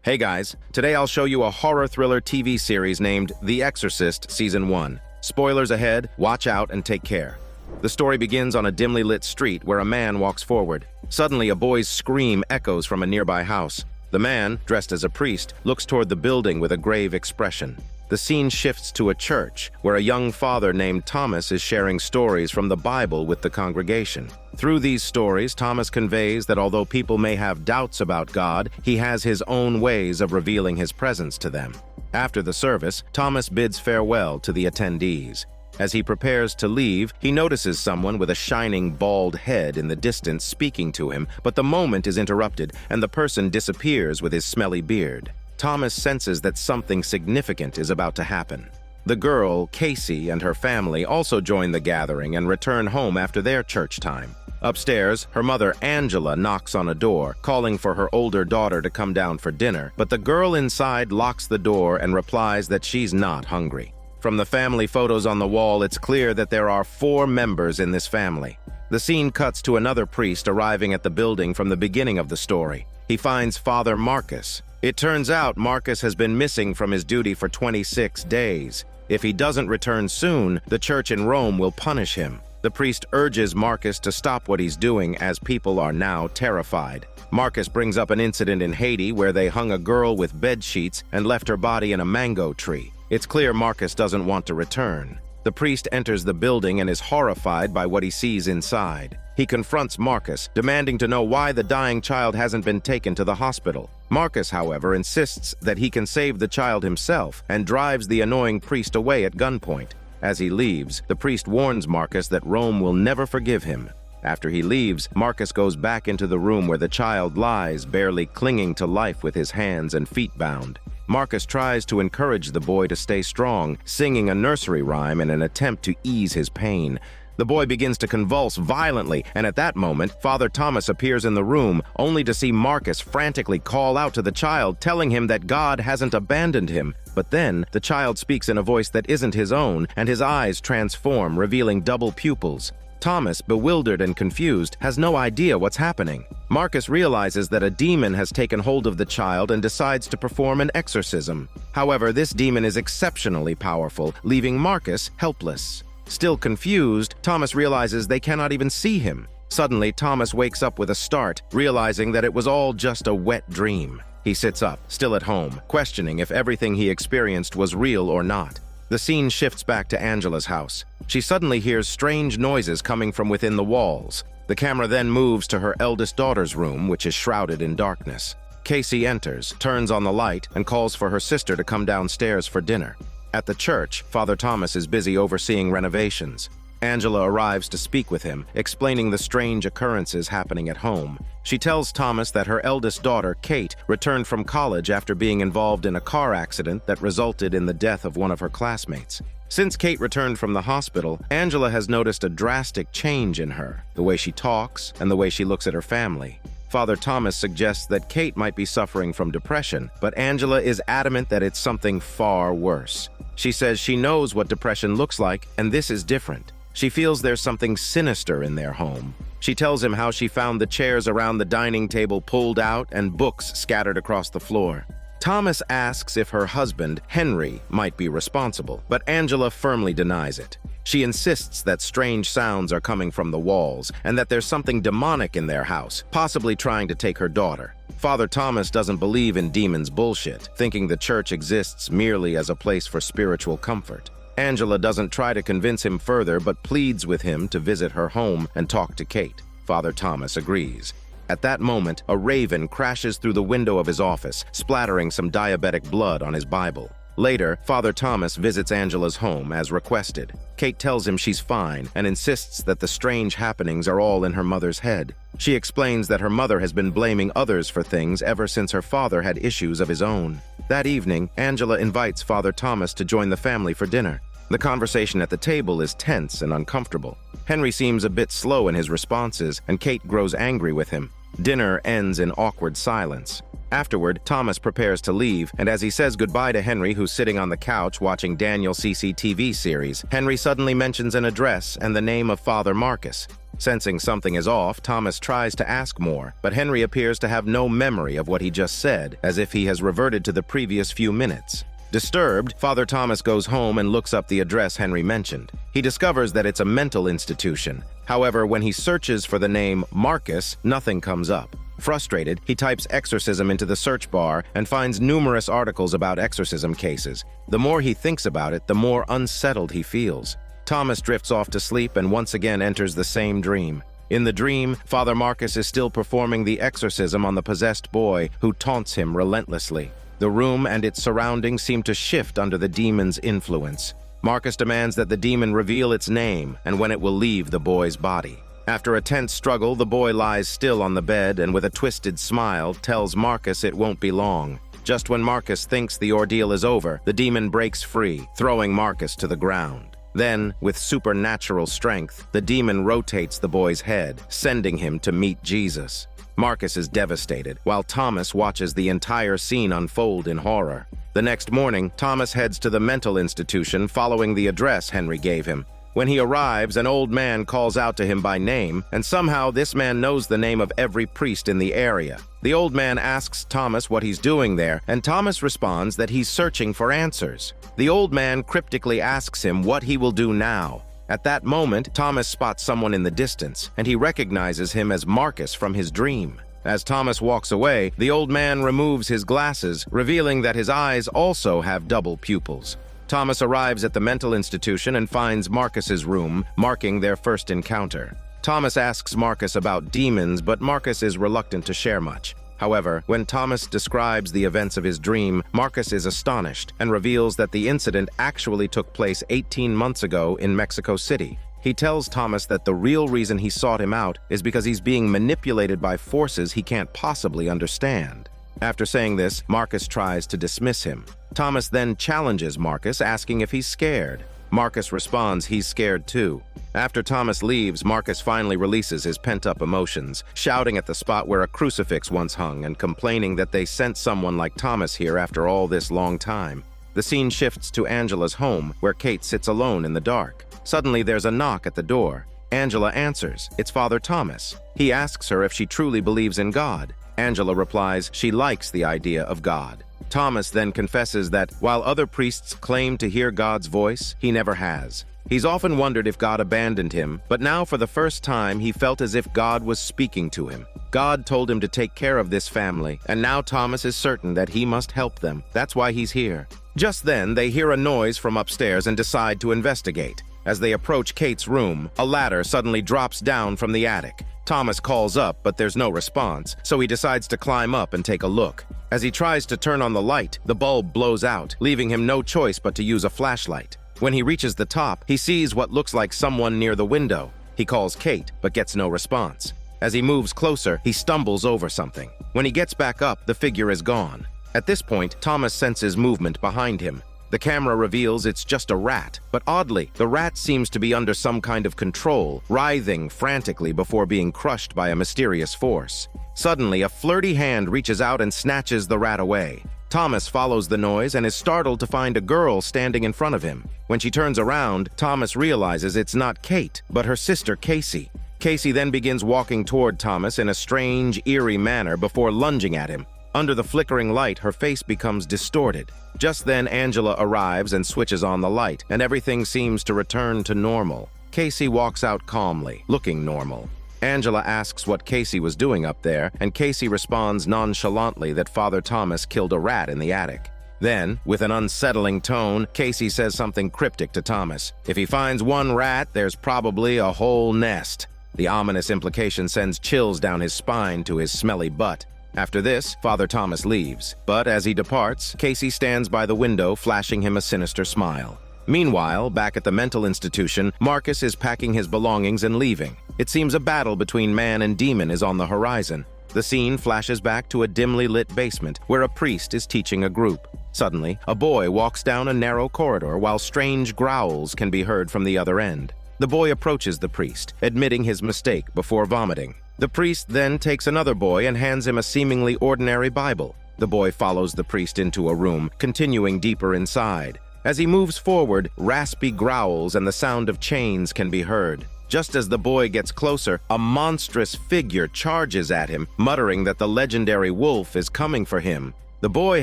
Hey guys, today I'll show you a horror thriller TV series named The Exorcist Season 1. Spoilers ahead, watch out and take care. The story begins on a dimly lit street where a man walks forward. Suddenly, a boy's scream echoes from a nearby house. The man, dressed as a priest, looks toward the building with a grave expression. The scene shifts to a church, where a young father named Thomas is sharing stories from the Bible with the congregation. Through these stories, Thomas conveys that although people may have doubts about God, he has his own ways of revealing his presence to them. After the service, Thomas bids farewell to the attendees. As he prepares to leave, he notices someone with a shining bald head in the distance speaking to him, but the moment is interrupted, and the person disappears with his smelly beard. Thomas senses that something significant is about to happen. The girl, Casey, and her family also join the gathering and return home after their church time. Upstairs, her mother, Angela, knocks on a door, calling for her older daughter to come down for dinner, but the girl inside locks the door and replies that she's not hungry. From the family photos on the wall, it's clear that there are 4 members in this family. The scene cuts to another priest arriving at the building from the beginning of the story. He finds Father Marcus. It turns out Marcus has been missing from his duty for 26 days. If he doesn't return soon, the church in Rome will punish him. The priest urges Marcus to stop what he's doing, as people are now terrified. Marcus brings up an incident in Haiti where they hung a girl with bed sheets and left her body in a mango tree. It's clear Marcus doesn't want to return. The priest enters the building and is horrified by what he sees inside. He confronts Marcus, demanding to know why the dying child hasn't been taken to the hospital. Marcus, however, insists that he can save the child himself and drives the annoying priest away at gunpoint. As he leaves, the priest warns Marcus that Rome will never forgive him. After he leaves, Marcus goes back into the room where the child lies, barely clinging to life with his hands and feet bound. Marcus tries to encourage the boy to stay strong, singing a nursery rhyme in an attempt to ease his pain. The boy begins to convulse violently, and at that moment, Father Thomas appears in the room, only to see Marcus frantically call out to the child, telling him that God hasn't abandoned him. But then, the child speaks in a voice that isn't his own, and his eyes transform, revealing double pupils. Thomas, bewildered and confused, has no idea what's happening. Marcus realizes that a demon has taken hold of the child and decides to perform an exorcism. However, this demon is exceptionally powerful, leaving Marcus helpless. Still confused, Thomas realizes they cannot even see him. Suddenly, Thomas wakes up with a start, realizing that it was all just a wet dream. He sits up, still at home, questioning if everything he experienced was real or not. The scene shifts back to Angela's house. She suddenly hears strange noises coming from within the walls. The camera then moves to her eldest daughter's room, which is shrouded in darkness. Casey enters, turns on the light, and calls for her sister to come downstairs for dinner. At the church, Father Thomas is busy overseeing renovations. Angela arrives to speak with him, explaining the strange occurrences happening at home. She tells Thomas that her eldest daughter, Kate, returned from college after being involved in a car accident that resulted in the death of one of her classmates. Since Kate returned from the hospital, Angela has noticed a drastic change in her, the way she talks and the way she looks at her family. Father Thomas suggests that Kate might be suffering from depression, but Angela is adamant that it's something far worse. She says she knows what depression looks like, and this is different. She feels there's something sinister in their home. She tells him how she found the chairs around the dining table pulled out and books scattered across the floor. Thomas asks if her husband, Henry, might be responsible, but Angela firmly denies it. She insists that strange sounds are coming from the walls and that there's something demonic in their house, possibly trying to take her daughter. Father Thomas doesn't believe in demons bullshit, thinking the church exists merely as a place for spiritual comfort. Angela doesn't try to convince him further, but pleads with him to visit her home and talk to Kate. Father Thomas agrees. At that moment, a raven crashes through the window of his office, splattering some diabetic blood on his Bible. Later, Father Thomas visits Angela's home as requested. Kate tells him she's fine and insists that the strange happenings are all in her mother's head. She explains that her mother has been blaming others for things ever since her father had issues of his own. That evening, Angela invites Father Thomas to join the family for dinner. The conversation at the table is tense and uncomfortable. Henry seems a bit slow in his responses, and Kate grows angry with him. Dinner ends in awkward silence. Afterward, Thomas prepares to leave, and as he says goodbye to Henry, who's sitting on the couch watching Daniel's CCTV series, Henry suddenly mentions an address and the name of Father Marcus. Sensing something is off, Thomas tries to ask more, but Henry appears to have no memory of what he just said, as if he has reverted to the previous few minutes. Disturbed, Father Thomas goes home and looks up the address Henry mentioned. He discovers that it's a mental institution. However, when he searches for the name Marcus, nothing comes up. Frustrated, he types exorcism into the search bar and finds numerous articles about exorcism cases. The more he thinks about it, the more unsettled he feels. Thomas drifts off to sleep and once again enters the same dream. In the dream, Father Marcus is still performing the exorcism on the possessed boy, who taunts him relentlessly. The room and its surroundings seem to shift under the demon's influence. Marcus demands that the demon reveal its name and when it will leave the boy's body. After a tense struggle, the boy lies still on the bed and with a twisted smile tells Marcus it won't be long. Just when Marcus thinks the ordeal is over, the demon breaks free, throwing Marcus to the ground. Then, with supernatural strength, the demon rotates the boy's head, sending him to meet Jesus. Marcus is devastated, while Thomas watches the entire scene unfold in horror. The next morning, Thomas heads to the mental institution following the address Henry gave him. When he arrives, an old man calls out to him by name, and somehow this man knows the name of every priest in the area. The old man asks Thomas what he's doing there, and Thomas responds that he's searching for answers. The old man cryptically asks him what he will do now. At that moment, Thomas spots someone in the distance, and he recognizes him as Marcus from his dream. As Thomas walks away, the old man removes his glasses, revealing that his eyes also have double pupils. Thomas arrives at the mental institution and finds Marcus's room, marking their first encounter. Thomas asks Marcus about demons, but Marcus is reluctant to share much. However, when Thomas describes the events of his dream, Marcus is astonished and reveals that the incident actually took place 18 months ago in Mexico City. He tells Thomas that the real reason he sought him out is because he's being manipulated by forces he can't possibly understand. After saying this, Marcus tries to dismiss him. Thomas then challenges Marcus, asking if he's scared. Marcus responds he's scared too. After Thomas leaves, Marcus finally releases his pent-up emotions, shouting at the spot where a crucifix once hung and complaining that they sent someone like Thomas here after all this long time. The scene shifts to Angela's home, where Kate sits alone in the dark. Suddenly, there's a knock at the door. Angela answers. It's Father Thomas. He asks her if she truly believes in God. Angela replies she likes the idea of God. Thomas then confesses that, while other priests claim to hear God's voice, he never has. He's often wondered if God abandoned him, but now for the first time he felt as if God was speaking to him. God told him to take care of this family, and now Thomas is certain that he must help them. That's why he's here. Just then, they hear a noise from upstairs and decide to investigate. As they approach Kate's room, a ladder suddenly drops down from the attic. Thomas calls up, but there's no response, so he decides to climb up and take a look. As he tries to turn on the light, the bulb blows out, leaving him no choice but to use a flashlight. When he reaches the top, he sees what looks like someone near the window. He calls Kate, but gets no response. As he moves closer, he stumbles over something. When he gets back up, the figure is gone. At this point, Thomas senses movement behind him. The camera reveals it's just a rat, but oddly, the rat seems to be under some kind of control, writhing frantically before being crushed by a mysterious force. Suddenly, a flirty hand reaches out and snatches the rat away. Thomas follows the noise and is startled to find a girl standing in front of him. When she turns around, Thomas realizes it's not Kate, but her sister Casey. Casey then begins walking toward Thomas in a strange, eerie manner before lunging at him. Under the flickering light, her face becomes distorted. Just then, Angela arrives and switches on the light, and everything seems to return to normal. Casey walks out calmly, looking normal. Angela asks what Casey was doing up there, and Casey responds nonchalantly that Father Thomas killed a rat in the attic. Then, with an unsettling tone, Casey says something cryptic to Thomas. If he finds one rat, there's probably a whole nest. The ominous implication sends chills down his spine to his smelly butt. After this, Father Thomas leaves, but as he departs, Casey stands by the window, flashing him a sinister smile. Meanwhile, back at the mental institution, Marcus is packing his belongings and leaving. It seems a battle between man and demon is on the horizon. The scene flashes back to a dimly lit basement where a priest is teaching a group. Suddenly, a boy walks down a narrow corridor while strange growls can be heard from the other end. The boy approaches the priest, admitting his mistake before vomiting. The priest then takes another boy and hands him a seemingly ordinary Bible. The boy follows the priest into a room, continuing deeper inside. As he moves forward, raspy growls and the sound of chains can be heard. Just as the boy gets closer, a monstrous figure charges at him, muttering that the legendary wolf is coming for him. The boy,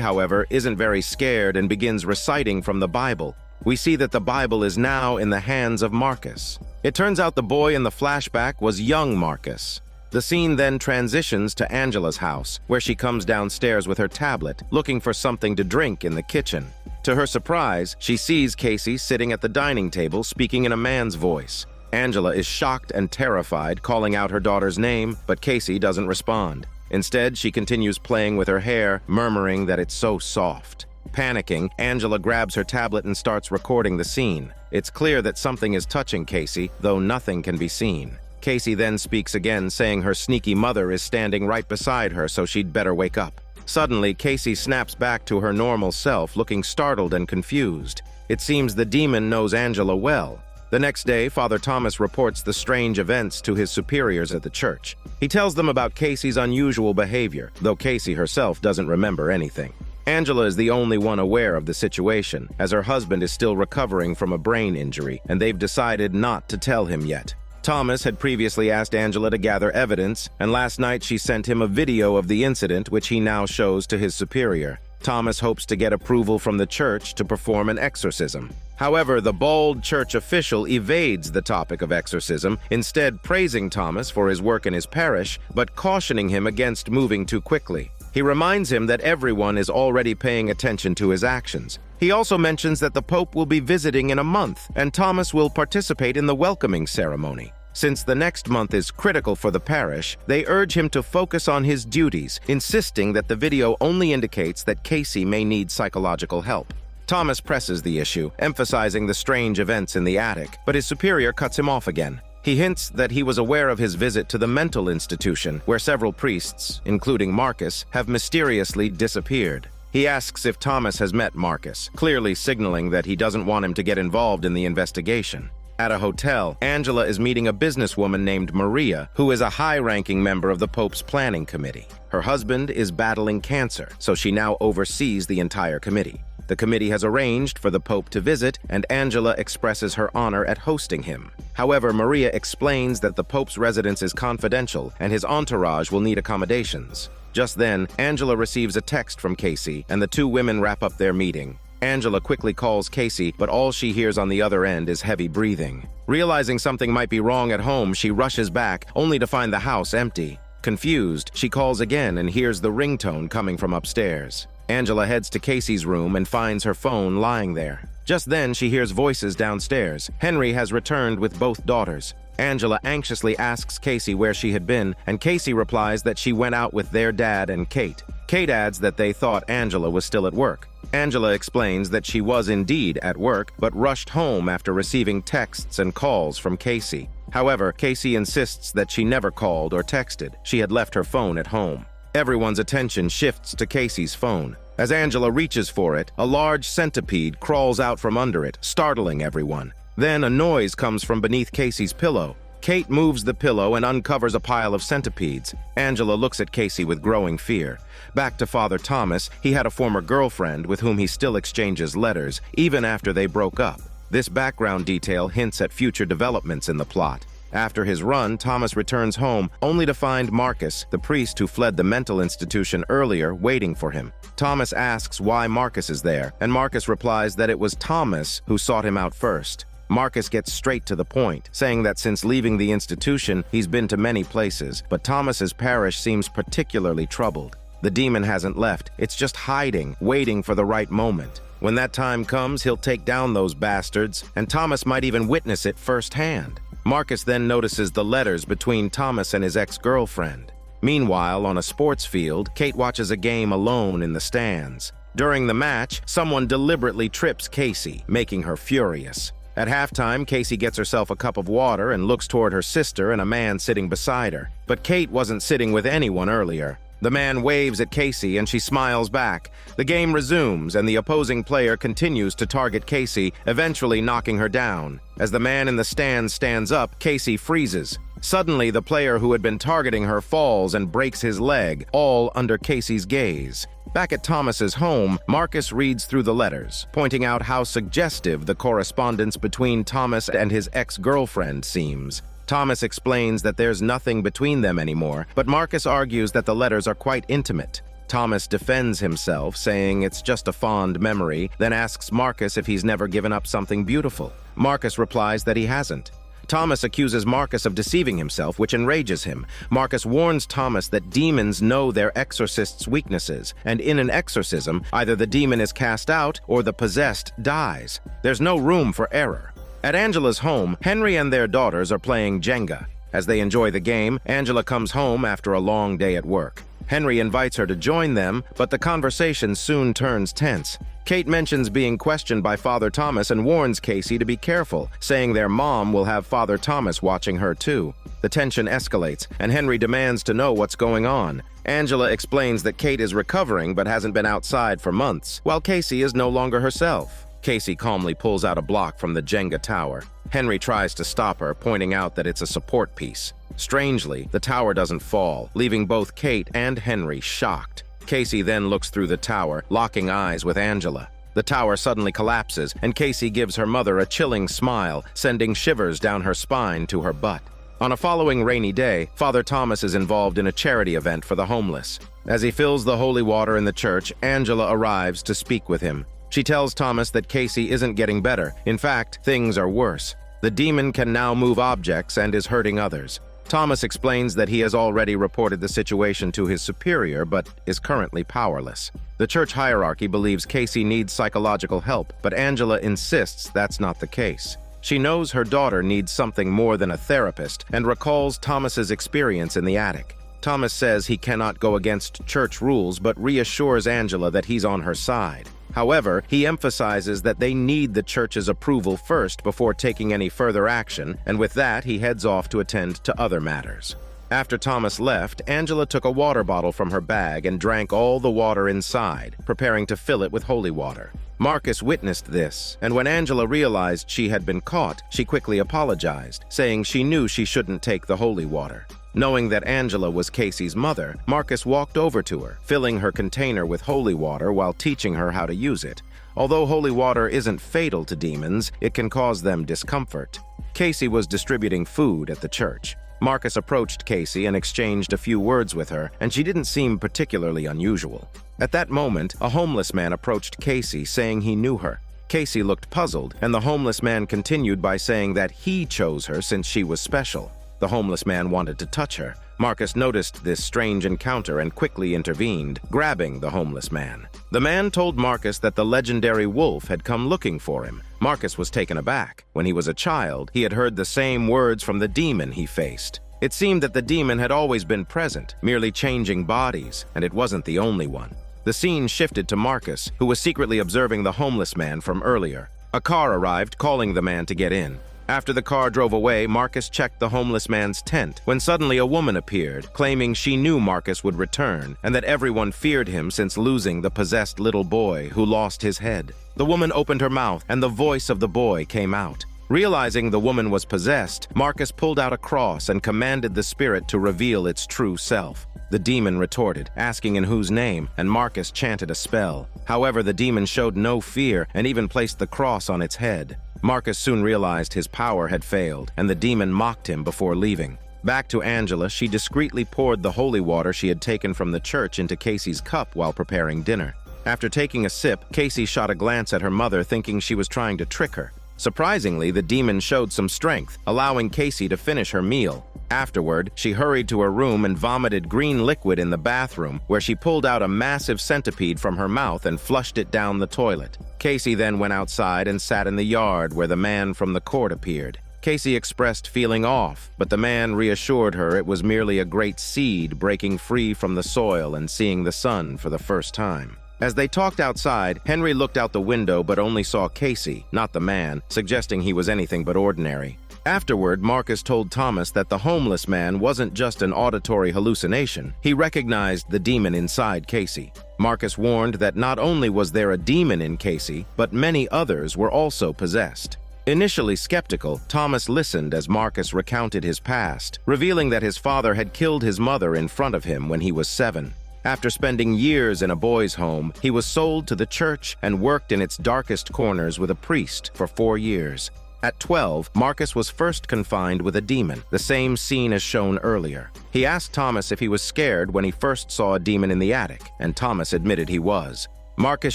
however, isn't very scared and begins reciting from the Bible. We see that the Bible is now in the hands of Marcus. It turns out the boy in the flashback was young Marcus. The scene then transitions to Angela's house, where she comes downstairs with her tablet, looking for something to drink in the kitchen. To her surprise, she sees Casey sitting at the dining table speaking in a man's voice. Angela is shocked and terrified, calling out her daughter's name, but Casey doesn't respond. Instead, she continues playing with her hair, murmuring that it's so soft. Panicking, Angela grabs her tablet and starts recording the scene. It's clear that something is touching Casey, though nothing can be seen. Casey then speaks again, saying her sneaky mother is standing right beside her, so she'd better wake up. Suddenly, Casey snaps back to her normal self, looking startled and confused. It seems the demon knows Angela well. The next day, Father Thomas reports the strange events to his superiors at the church. He tells them about Casey's unusual behavior, though Casey herself doesn't remember anything. Angela is the only one aware of the situation, as her husband is still recovering from a brain injury, and they've decided not to tell him yet. Thomas had previously asked Angela to gather evidence, and last night she sent him a video of the incident, which he now shows to his superior. Thomas hopes to get approval from the church to perform an exorcism. However, the bald church official evades the topic of exorcism, instead praising Thomas for his work in his parish, but cautioning him against moving too quickly. He reminds him that everyone is already paying attention to his actions. He also mentions that the Pope will be visiting in a month, and Thomas will participate in the welcoming ceremony. Since the next month is critical for the parish, they urge him to focus on his duties, insisting that the video only indicates that Casey may need psychological help. Thomas presses the issue, emphasizing the strange events in the attic, but his superior cuts him off again. He hints that he was aware of his visit to the mental institution, where several priests, including Marcus, have mysteriously disappeared. He asks if Thomas has met Marcus, clearly signaling that he doesn't want him to get involved in the investigation. At a hotel, Angela is meeting a businesswoman named Maria, who is a high-ranking member of the Pope's planning committee. Her husband is battling cancer, so she now oversees the entire committee. The committee has arranged for the Pope to visit, and Angela expresses her honor at hosting him. However, Maria explains that the Pope's residence is confidential and his entourage will need accommodations. Just then, Angela receives a text from Casey, and the two women wrap up their meeting. Angela quickly calls Casey, but all she hears on the other end is heavy breathing. Realizing something might be wrong at home, she rushes back, only to find the house empty. Confused, she calls again and hears the ringtone coming from upstairs. Angela heads to Casey's room and finds her phone lying there. Just then, she hears voices downstairs. Henry has returned with both daughters. Angela anxiously asks Casey where she had been, and Casey replies that she went out with their dad and Kate. Kate adds that they thought Angela was still at work. Angela explains that she was indeed at work, but rushed home after receiving texts and calls from Casey. However, Casey insists that she never called or texted. She had left her phone at home. Everyone's attention shifts to Casey's phone. As Angela reaches for it, a large centipede crawls out from under it, startling everyone. Then a noise comes from beneath Casey's pillow. Kate moves the pillow and uncovers a pile of centipedes. Angela looks at Casey with growing fear. Back to Father Thomas, he had a former girlfriend with whom he still exchanges letters, even after they broke up. This background detail hints at future developments in the plot. After his run, Thomas returns home, only to find Marcus, the priest who fled the mental institution earlier, waiting for him. Thomas asks why Marcus is there, and Marcus replies that it was Thomas who sought him out first. Marcus gets straight to the point, saying that since leaving the institution, he's been to many places, but Thomas's parish seems particularly troubled. The demon hasn't left, it's just hiding, waiting for the right moment. When that time comes, he'll take down those bastards, and Thomas might even witness it firsthand. Marcus then notices the letters between Thomas and his ex-girlfriend. Meanwhile, on a sports field, Kate watches a game alone in the stands. During the match, someone deliberately trips Casey, making her furious. At halftime, Casey gets herself a cup of water and looks toward her sister and a man sitting beside her. But Kate wasn't sitting with anyone earlier. The man waves at Casey and she smiles back. The game resumes and the opposing player continues to target Casey, eventually knocking her down. As the man in the stands stands up, Casey freezes. Suddenly, the player who had been targeting her falls and breaks his leg, all under Casey's gaze. Back at Thomas's home, Marcus reads through the letters, pointing out how suggestive the correspondence between Thomas and his ex-girlfriend seems. Thomas explains that there's nothing between them anymore, but Marcus argues that the letters are quite intimate. Thomas defends himself, saying it's just a fond memory, then asks Marcus if he's never given up something beautiful. Marcus replies that he hasn't. Thomas accuses Marcus of deceiving himself, which enrages him. Marcus warns Thomas that demons know their exorcist's weaknesses, and in an exorcism, either the demon is cast out or the possessed dies. There's no room for error. At Angela's home, Henry and their daughters are playing Jenga. As they enjoy the game, Angela comes home after a long day at work. Henry invites her to join them, but the conversation soon turns tense. Kate mentions being questioned by Father Thomas and warns Casey to be careful, saying their mom will have Father Thomas watching her too. The tension escalates, and Henry demands to know what's going on. Angela explains that Kate is recovering but hasn't been outside for months, while Casey is no longer herself. Casey calmly pulls out a block from the Jenga tower. Henry tries to stop her, pointing out that it's a support piece. Strangely, the tower doesn't fall, leaving both Kate and Henry shocked. Casey then looks through the tower, locking eyes with Angela. The tower suddenly collapses, and Casey gives her mother a chilling smile, sending shivers down her spine to her butt. On a following rainy day, Father Thomas is involved in a charity event for the homeless. As he fills the holy water in the church, Angela arrives to speak with him. She tells Thomas that Casey isn't getting better. In fact, things are worse. The demon can now move objects and is hurting others. Thomas explains that he has already reported the situation to his superior, but is currently powerless. The church hierarchy believes Casey needs psychological help, but Angela insists that's not the case. She knows her daughter needs something more than a therapist and recalls Thomas's experience in the attic. Thomas says he cannot go against church rules, but reassures Angela that he's on her side. However, he emphasizes that they need the church's approval first before taking any further action, and with that, he heads off to attend to other matters. After Thomas left, Angela took a water bottle from her bag and drank all the water inside, preparing to fill it with holy water. Marcus witnessed this, and when Angela realized she had been caught, she quickly apologized, saying she knew she shouldn't take the holy water. Knowing that Angela was Casey's mother, Marcus walked over to her, filling her container with holy water while teaching her how to use it. Although holy water isn't fatal to demons, it can cause them discomfort. Casey was distributing food at the church. Marcus approached Casey and exchanged a few words with her, and she didn't seem particularly unusual. At that moment, a homeless man approached Casey, saying he knew her. Casey looked puzzled, and the homeless man continued by saying that he chose her since she was special. The homeless man wanted to touch her. Marcus noticed this strange encounter and quickly intervened, grabbing the homeless man. The man told Marcus that the legendary wolf had come looking for him. Marcus was taken aback. When he was a child, he had heard the same words from the demon he faced. It seemed that the demon had always been present, merely changing bodies, and it wasn't the only one. The scene shifted to Marcus, who was secretly observing the homeless man from earlier. A car arrived, calling the man to get in. After the car drove away, Marcus checked the homeless man's tent, when suddenly a woman appeared, claiming she knew Marcus would return, and that everyone feared him since losing the possessed little boy who lost his head. The woman opened her mouth, and the voice of the boy came out. Realizing the woman was possessed, Marcus pulled out a cross and commanded the spirit to reveal its true self. The demon retorted, asking in whose name, and Marcus chanted a spell. However, the demon showed no fear and even placed the cross on its head. Marcus soon realized his power had failed, and the demon mocked him before leaving. Back to Angela, she discreetly poured the holy water she had taken from the church into Casey's cup while preparing dinner. After taking a sip, Casey shot a glance at her mother, thinking she was trying to trick her. Surprisingly, the demon showed some strength, allowing Casey to finish her meal. Afterward, she hurried to her room and vomited green liquid in the bathroom, where she pulled out a massive centipede from her mouth and flushed it down the toilet. Casey then went outside and sat in the yard where the man from the court appeared. Casey expressed feeling off, but the man reassured her it was merely a great seed breaking free from the soil and seeing the sun for the first time. As they talked outside, Henry looked out the window but only saw Casey, not the man, suggesting he was anything but ordinary. Afterward, Marcus told Thomas that the homeless man wasn't just an auditory hallucination. He recognized the demon inside Casey. Marcus warned that not only was there a demon in Casey, but many others were also possessed. Initially skeptical, Thomas listened as Marcus recounted his past, revealing that his father had killed his mother in front of him when he was 7. After spending years in a boys' home, he was sold to the church and worked in its darkest corners with a priest for 4 years. At 12, Marcus was first confined with a demon, the same scene as shown earlier. He asked Thomas if he was scared when he first saw a demon in the attic, and Thomas admitted he was. Marcus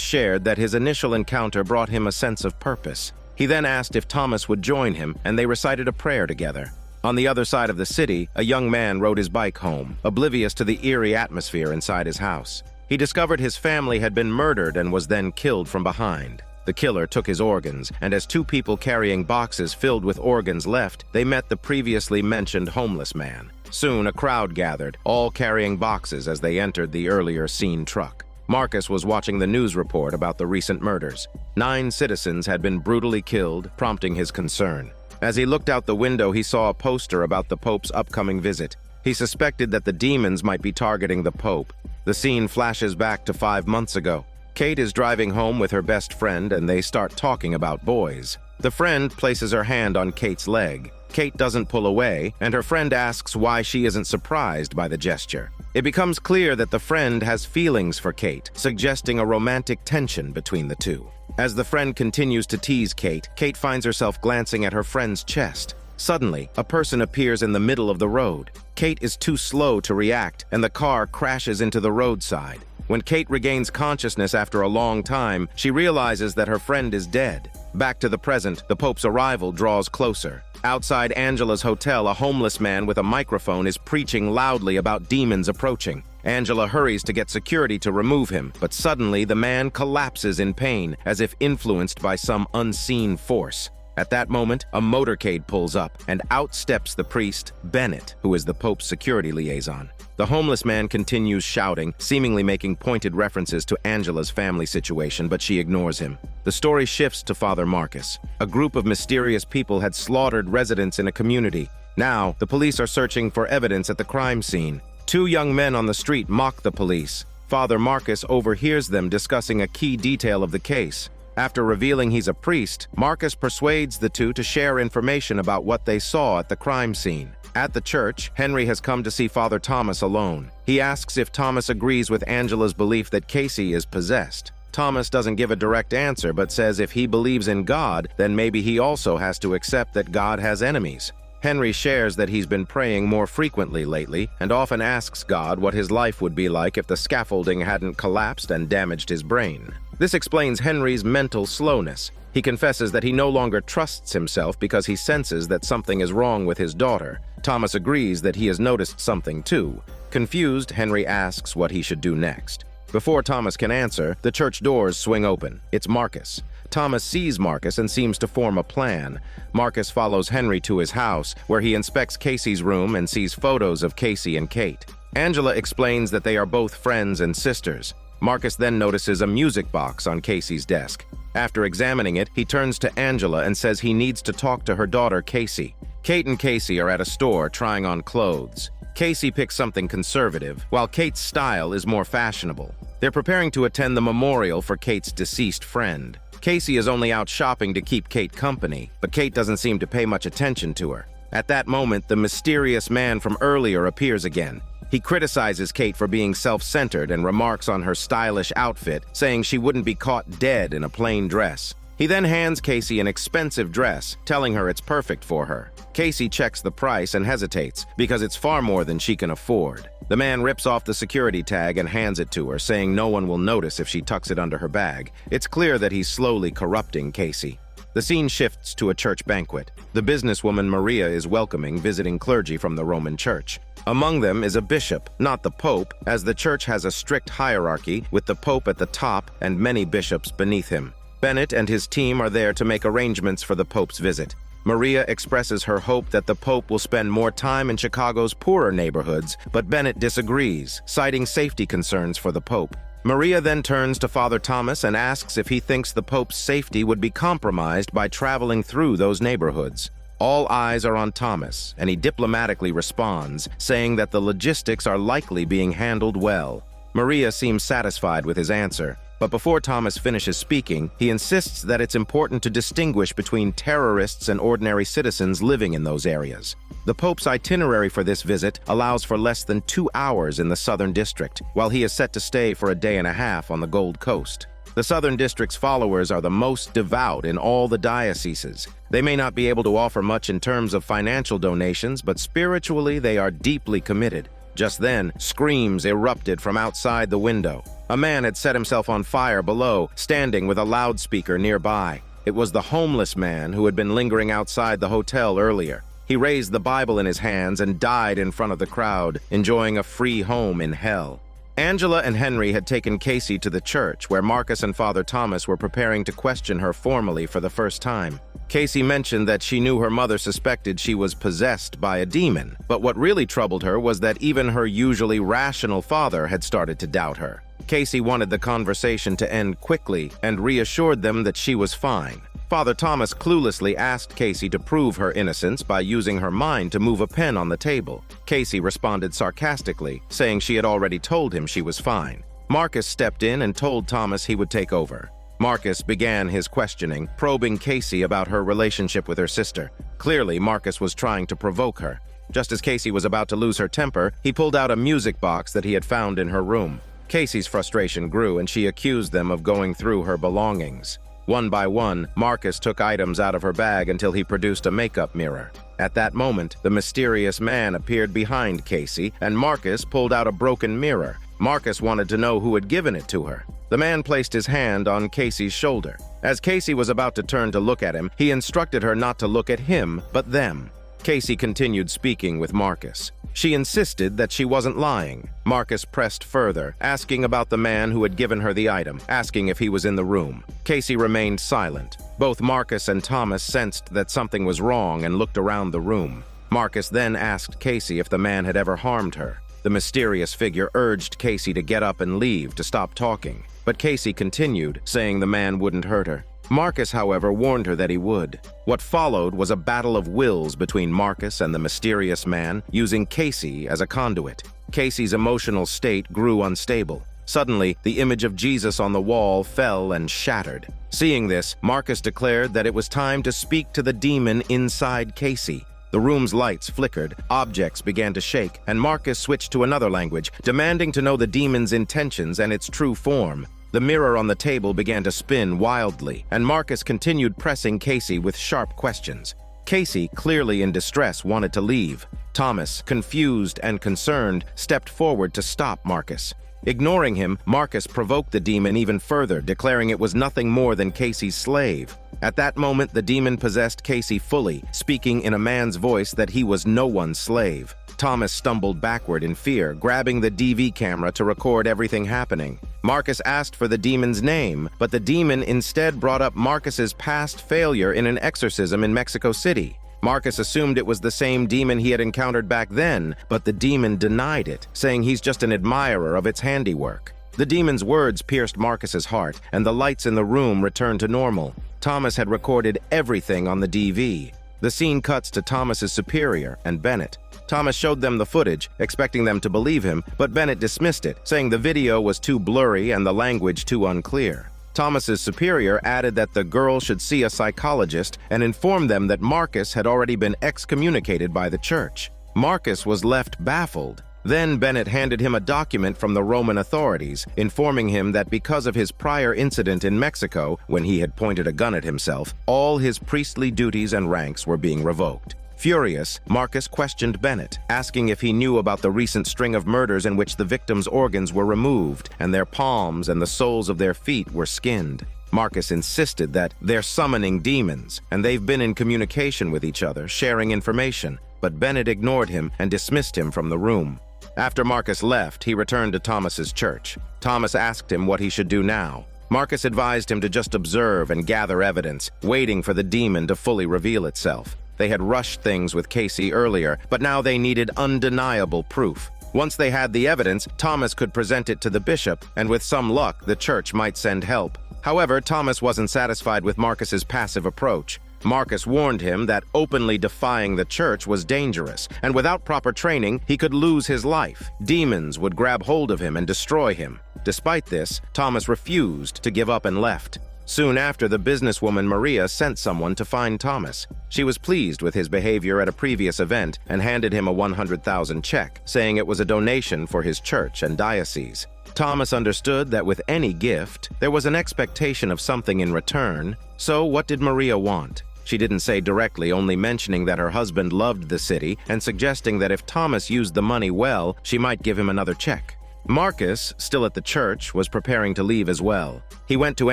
shared that his initial encounter brought him a sense of purpose. He then asked if Thomas would join him, and they recited a prayer together. On the other side of the city, a young man rode his bike home, oblivious to the eerie atmosphere inside his house. He discovered his family had been murdered and was then killed from behind. The killer took his organs, and as two people carrying boxes filled with organs left, they met the previously mentioned homeless man. Soon, a crowd gathered, all carrying boxes as they entered the earlier seen truck. Marcus was watching the news report about the recent murders. 9 citizens had been brutally killed, prompting his concern. As he looked out the window, he saw a poster about the Pope's upcoming visit. He suspected that the demons might be targeting the Pope. The scene flashes back to 5 months ago. Kate is driving home with her best friend, and they start talking about boys. The friend places her hand on Kate's leg. Kate doesn't pull away, and her friend asks why she isn't surprised by the gesture. It becomes clear that the friend has feelings for Kate, suggesting a romantic tension between the two. As the friend continues to tease Kate, Kate finds herself glancing at her friend's chest. Suddenly, a person appears in the middle of the road. Kate is too slow to react, and the car crashes into the roadside. When Kate regains consciousness after a long time, she realizes that her friend is dead. Back to the present, the Pope's arrival draws closer. Outside Angela's hotel, a homeless man with a microphone is preaching loudly about demons approaching. Angela hurries to get security to remove him, but suddenly the man collapses in pain, as if influenced by some unseen force. At that moment, a motorcade pulls up, and out steps the priest, Bennett, who is the Pope's security liaison. The homeless man continues shouting, seemingly making pointed references to Angela's family situation, but she ignores him. The story shifts to Father Marcus. A group of mysterious people had slaughtered residents in a community. Now, the police are searching for evidence at the crime scene. 2 young men on the street mock the police. Father Marcus overhears them discussing a key detail of the case. After revealing he's a priest, Marcus persuades the 2 to share information about what they saw at the crime scene. At the church, Henry has come to see Father Thomas alone. He asks if Thomas agrees with Angela's belief that Casey is possessed. Thomas doesn't give a direct answer, but says if he believes in God, then maybe he also has to accept that God has enemies. Henry shares that he's been praying more frequently lately and often asks God what his life would be like if the scaffolding hadn't collapsed and damaged his brain. This explains Henry's mental slowness. He confesses that he no longer trusts himself because he senses that something is wrong with his daughter. Thomas agrees that he has noticed something too. Confused, Henry asks what he should do next. Before Thomas can answer, the church doors swing open. It's Marcus. Thomas sees Marcus and seems to form a plan. Marcus follows Henry to his house, where he inspects Casey's room and sees photos of Casey and Kate. Angela explains that they are both friends and sisters. Marcus then notices a music box on Casey's desk. After examining it, he turns to Angela and says he needs to talk to her daughter, Casey. Kate and Casey are at a store trying on clothes. Casey picks something conservative, while Kate's style is more fashionable. They're preparing to attend the memorial for Kate's deceased friend. Casey is only out shopping to keep Kate company, but Kate doesn't seem to pay much attention to her. At that moment, the mysterious man from earlier appears again. He criticizes Kate for being self-centered and remarks on her stylish outfit, saying she wouldn't be caught dead in a plain dress. He then hands Casey an expensive dress, telling her it's perfect for her. Casey checks the price and hesitates, because it's far more than she can afford. The man rips off the security tag and hands it to her, saying no one will notice if she tucks it under her bag. It's clear that he's slowly corrupting Casey. The scene shifts to a church banquet. The businesswoman Maria is welcoming visiting clergy from the Roman Church. Among them is a bishop, not the Pope, as the church has a strict hierarchy, with the Pope at the top and many bishops beneath him. Bennett and his team are there to make arrangements for the Pope's visit. Maria expresses her hope that the Pope will spend more time in Chicago's poorer neighborhoods, but Bennett disagrees, citing safety concerns for the Pope. Maria then turns to Father Thomas and asks if he thinks the Pope's safety would be compromised by traveling through those neighborhoods. All eyes are on Thomas, and he diplomatically responds, saying that the logistics are likely being handled well. Maria seems satisfied with his answer, but before Thomas finishes speaking, he insists that it's important to distinguish between terrorists and ordinary citizens living in those areas. The Pope's itinerary for this visit allows for less than 2 hours in the Southern District, while he is set to stay for a day and a half on the Gold Coast. The Southern District's followers are the most devout in all the dioceses. They may not be able to offer much in terms of financial donations, but spiritually they are deeply committed. Just then, screams erupted from outside the window. A man had set himself on fire below, standing with a loudspeaker nearby. It was the homeless man who had been lingering outside the hotel earlier. He raised the Bible in his hands and died in front of the crowd, enjoying a free home in hell. Angela and Henry had taken Casey to the church, where Marcus and Father Thomas were preparing to question her formally for the first time. Casey mentioned that she knew her mother suspected she was possessed by a demon, but what really troubled her was that even her usually rational father had started to doubt her. Casey wanted the conversation to end quickly and reassured them that she was fine. Father Thomas cluelessly asked Casey to prove her innocence by using her mind to move a pen on the table. Casey responded sarcastically, saying she had already told him she was fine. Marcus stepped in and told Thomas he would take over. Marcus began his questioning, probing Casey about her relationship with her sister. Clearly, Marcus was trying to provoke her. Just as Casey was about to lose her temper, he pulled out a music box that he had found in her room. Casey's frustration grew, and she accused them of going through her belongings. One by one, Marcus took items out of her bag until he produced a makeup mirror. At that moment, the mysterious man appeared behind Casey, and Marcus pulled out a broken mirror. Marcus wanted to know who had given it to her. The man placed his hand on Casey's shoulder. As Casey was about to turn to look at him, he instructed her not to look at him, but them. Casey continued speaking with Marcus. She insisted that she wasn't lying. Marcus pressed further, asking about the man who had given her the item, asking if he was in the room. Casey remained silent. Both Marcus and Thomas sensed that something was wrong and looked around the room. Marcus then asked Casey if the man had ever harmed her. The mysterious figure urged Casey to get up and leave, to stop talking. But Casey continued, saying the man wouldn't hurt her. Marcus, however, warned her that he would. What followed was a battle of wills between Marcus and the mysterious man, using Casey as a conduit. Casey's emotional state grew unstable. Suddenly, the image of Jesus on the wall fell and shattered. Seeing this, Marcus declared that it was time to speak to the demon inside Casey. The room's lights flickered, objects began to shake, and Marcus switched to another language, demanding to know the demon's intentions and its true form. The mirror on the table began to spin wildly, and Marcus continued pressing Casey with sharp questions. Casey, clearly in distress, wanted to leave. Thomas, confused and concerned, stepped forward to stop Marcus. Ignoring him, Marcus provoked the demon even further, declaring it was nothing more than Casey's slave. At that moment, the demon possessed Casey fully, speaking in a man's voice that he was no one's slave. Thomas stumbled backward in fear, grabbing the DV camera to record everything happening. Marcus asked for the demon's name, but the demon instead brought up Marcus's past failure in an exorcism in Mexico City. Marcus assumed it was the same demon he had encountered back then, but the demon denied it, saying he's just an admirer of its handiwork. The demon's words pierced Marcus's heart, and the lights in the room returned to normal. Thomas had recorded everything on the DV. The scene cuts to Thomas's superior and Bennett. Thomas showed them the footage, expecting them to believe him, but Bennett dismissed it, saying the video was too blurry and the language too unclear. Thomas's superior added that the girl should see a psychologist and informed them that Marcus had already been excommunicated by the church. Marcus was left baffled. Then Bennett handed him a document from the Roman authorities, informing him that because of his prior incident in Mexico, when he had pointed a gun at himself, all his priestly duties and ranks were being revoked. Furious, Marcus questioned Bennett, asking if he knew about the recent string of murders in which the victims' organs were removed and their palms and the soles of their feet were skinned. Marcus insisted that they're summoning demons, and they've been in communication with each other, sharing information, but Bennett ignored him and dismissed him from the room. After Marcus left, he returned to Thomas's church. Thomas asked him what he should do now. Marcus advised him to just observe and gather evidence, waiting for the demon to fully reveal itself. They had rushed things with Casey earlier, but now they needed undeniable proof. Once they had the evidence, Thomas could present it to the bishop, and with some luck, the church might send help. However, Thomas wasn't satisfied with Marcus's passive approach. Marcus warned him that openly defying the church was dangerous, and without proper training, he could lose his life. Demons would grab hold of him and destroy him. Despite this, Thomas refused to give up and left. Soon after, the businesswoman Maria sent someone to find Thomas. She was pleased with his behavior at a previous event and handed him a $100,000 check, saying it was a donation for his church and diocese. Thomas understood that with any gift, there was an expectation of something in return. So what did Maria want? She didn't say directly, only mentioning that her husband loved the city and suggesting that if Thomas used the money well, she might give him another check. Marcus, still at the church, was preparing to leave as well. He went to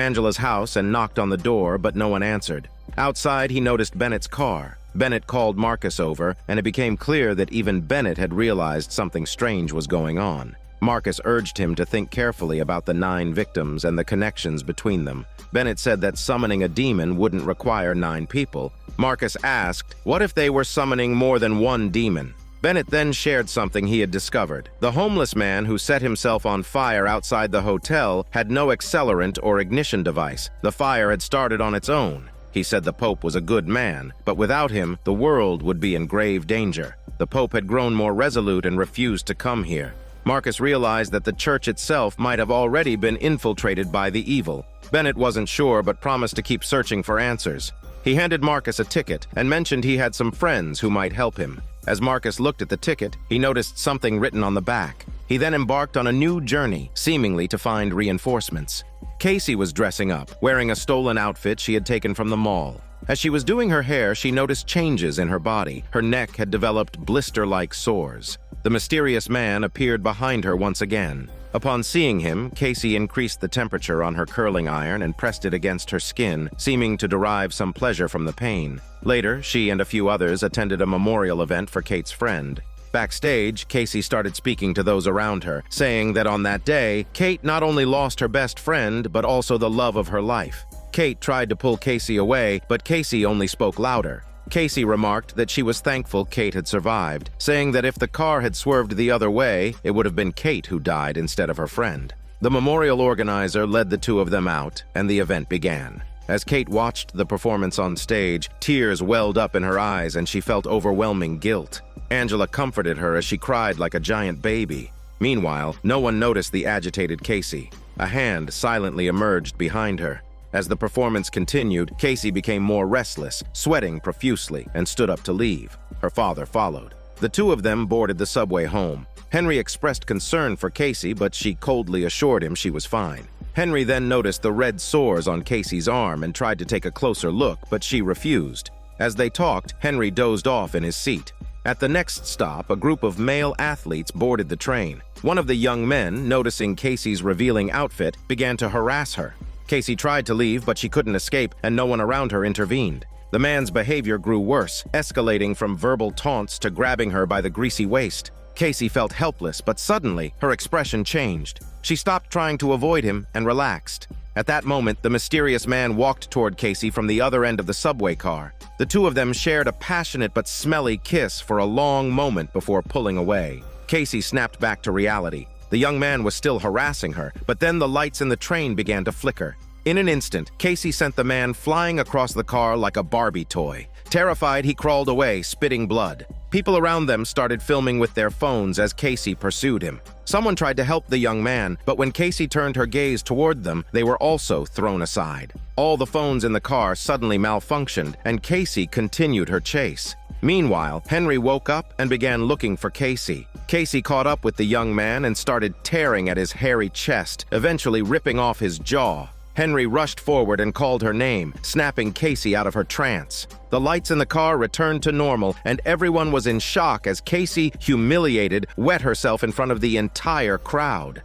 Angela's house and knocked on the door, but no one answered. Outside, he noticed Bennett's car. Bennett called Marcus over, and it became clear that even Bennett had realized something strange was going on. Marcus urged him to think carefully about the 9 victims and the connections between them. Bennett said that summoning a demon wouldn't require 9 people. Marcus asked, what if they were summoning more than one demon? Bennett then shared something he had discovered. The homeless man who set himself on fire outside the hotel had no accelerant or ignition device. The fire had started on its own. He said the Pope was a good man, but without him, the world would be in grave danger. The Pope had grown more resolute and refused to come here. Marcus realized that the church itself might have already been infiltrated by the evil. Bennett wasn't sure, but promised to keep searching for answers. He handed Marcus a ticket and mentioned he had some friends who might help him. As Marcus looked at the ticket, he noticed something written on the back. He then embarked on a new journey, seemingly to find reinforcements. Casey was dressing up, wearing a stolen outfit she had taken from the mall. As she was doing her hair, she noticed changes in her body. Her neck had developed blister-like sores. The mysterious man appeared behind her once again. Upon seeing him, Casey increased the temperature on her curling iron and pressed it against her skin, seeming to derive some pleasure from the pain. Later, she and a few others attended a memorial event for Kate's friend. Backstage, Casey started speaking to those around her, saying that on that day, Kate not only lost her best friend, but also the love of her life. Kate tried to pull Casey away, but Casey only spoke louder. Casey remarked that she was thankful Kate had survived, saying that if the car had swerved the other way, it would have been Kate who died instead of her friend. The memorial organizer led the two of them out, and the event began. As Kate watched the performance on stage, tears welled up in her eyes and she felt overwhelming guilt. Angela comforted her as she cried like a giant baby. Meanwhile, no one noticed the agitated Casey. A hand silently emerged behind her. As the performance continued, Casey became more restless, sweating profusely, and stood up to leave. Her father followed. The two of them boarded the subway home. Henry expressed concern for Casey, but she coldly assured him she was fine. Henry then noticed the red sores on Casey's arm and tried to take a closer look, but she refused. As they talked, Henry dozed off in his seat. At the next stop, a group of male athletes boarded the train. One of the young men, noticing Casey's revealing outfit, began to harass her. Casey tried to leave, but she couldn't escape, and no one around her intervened. The man's behavior grew worse, escalating from verbal taunts to grabbing her by the greasy waist. Casey felt helpless, but suddenly, her expression changed. She stopped trying to avoid him and relaxed. At that moment, the mysterious man walked toward Casey from the other end of the subway car. The two of them shared a passionate but smelly kiss for a long moment before pulling away. Casey snapped back to reality. The young man was still harassing her, but then the lights in the train began to flicker. In an instant, Casey sent the man flying across the car like a Barbie toy. Terrified, he crawled away, spitting blood. People around them started filming with their phones as Casey pursued him. Someone tried to help the young man, but when Casey turned her gaze toward them, they were also thrown aside. All the phones in the car suddenly malfunctioned, and Casey continued her chase. Meanwhile, Henry woke up and began looking for Casey. Casey caught up with the young man and started tearing at his hairy chest, eventually ripping off his jaw. Henry rushed forward and called her name, snapping Casey out of her trance. The lights in the car returned to normal, and everyone was in shock as Casey, humiliated, wet herself in front of the entire crowd.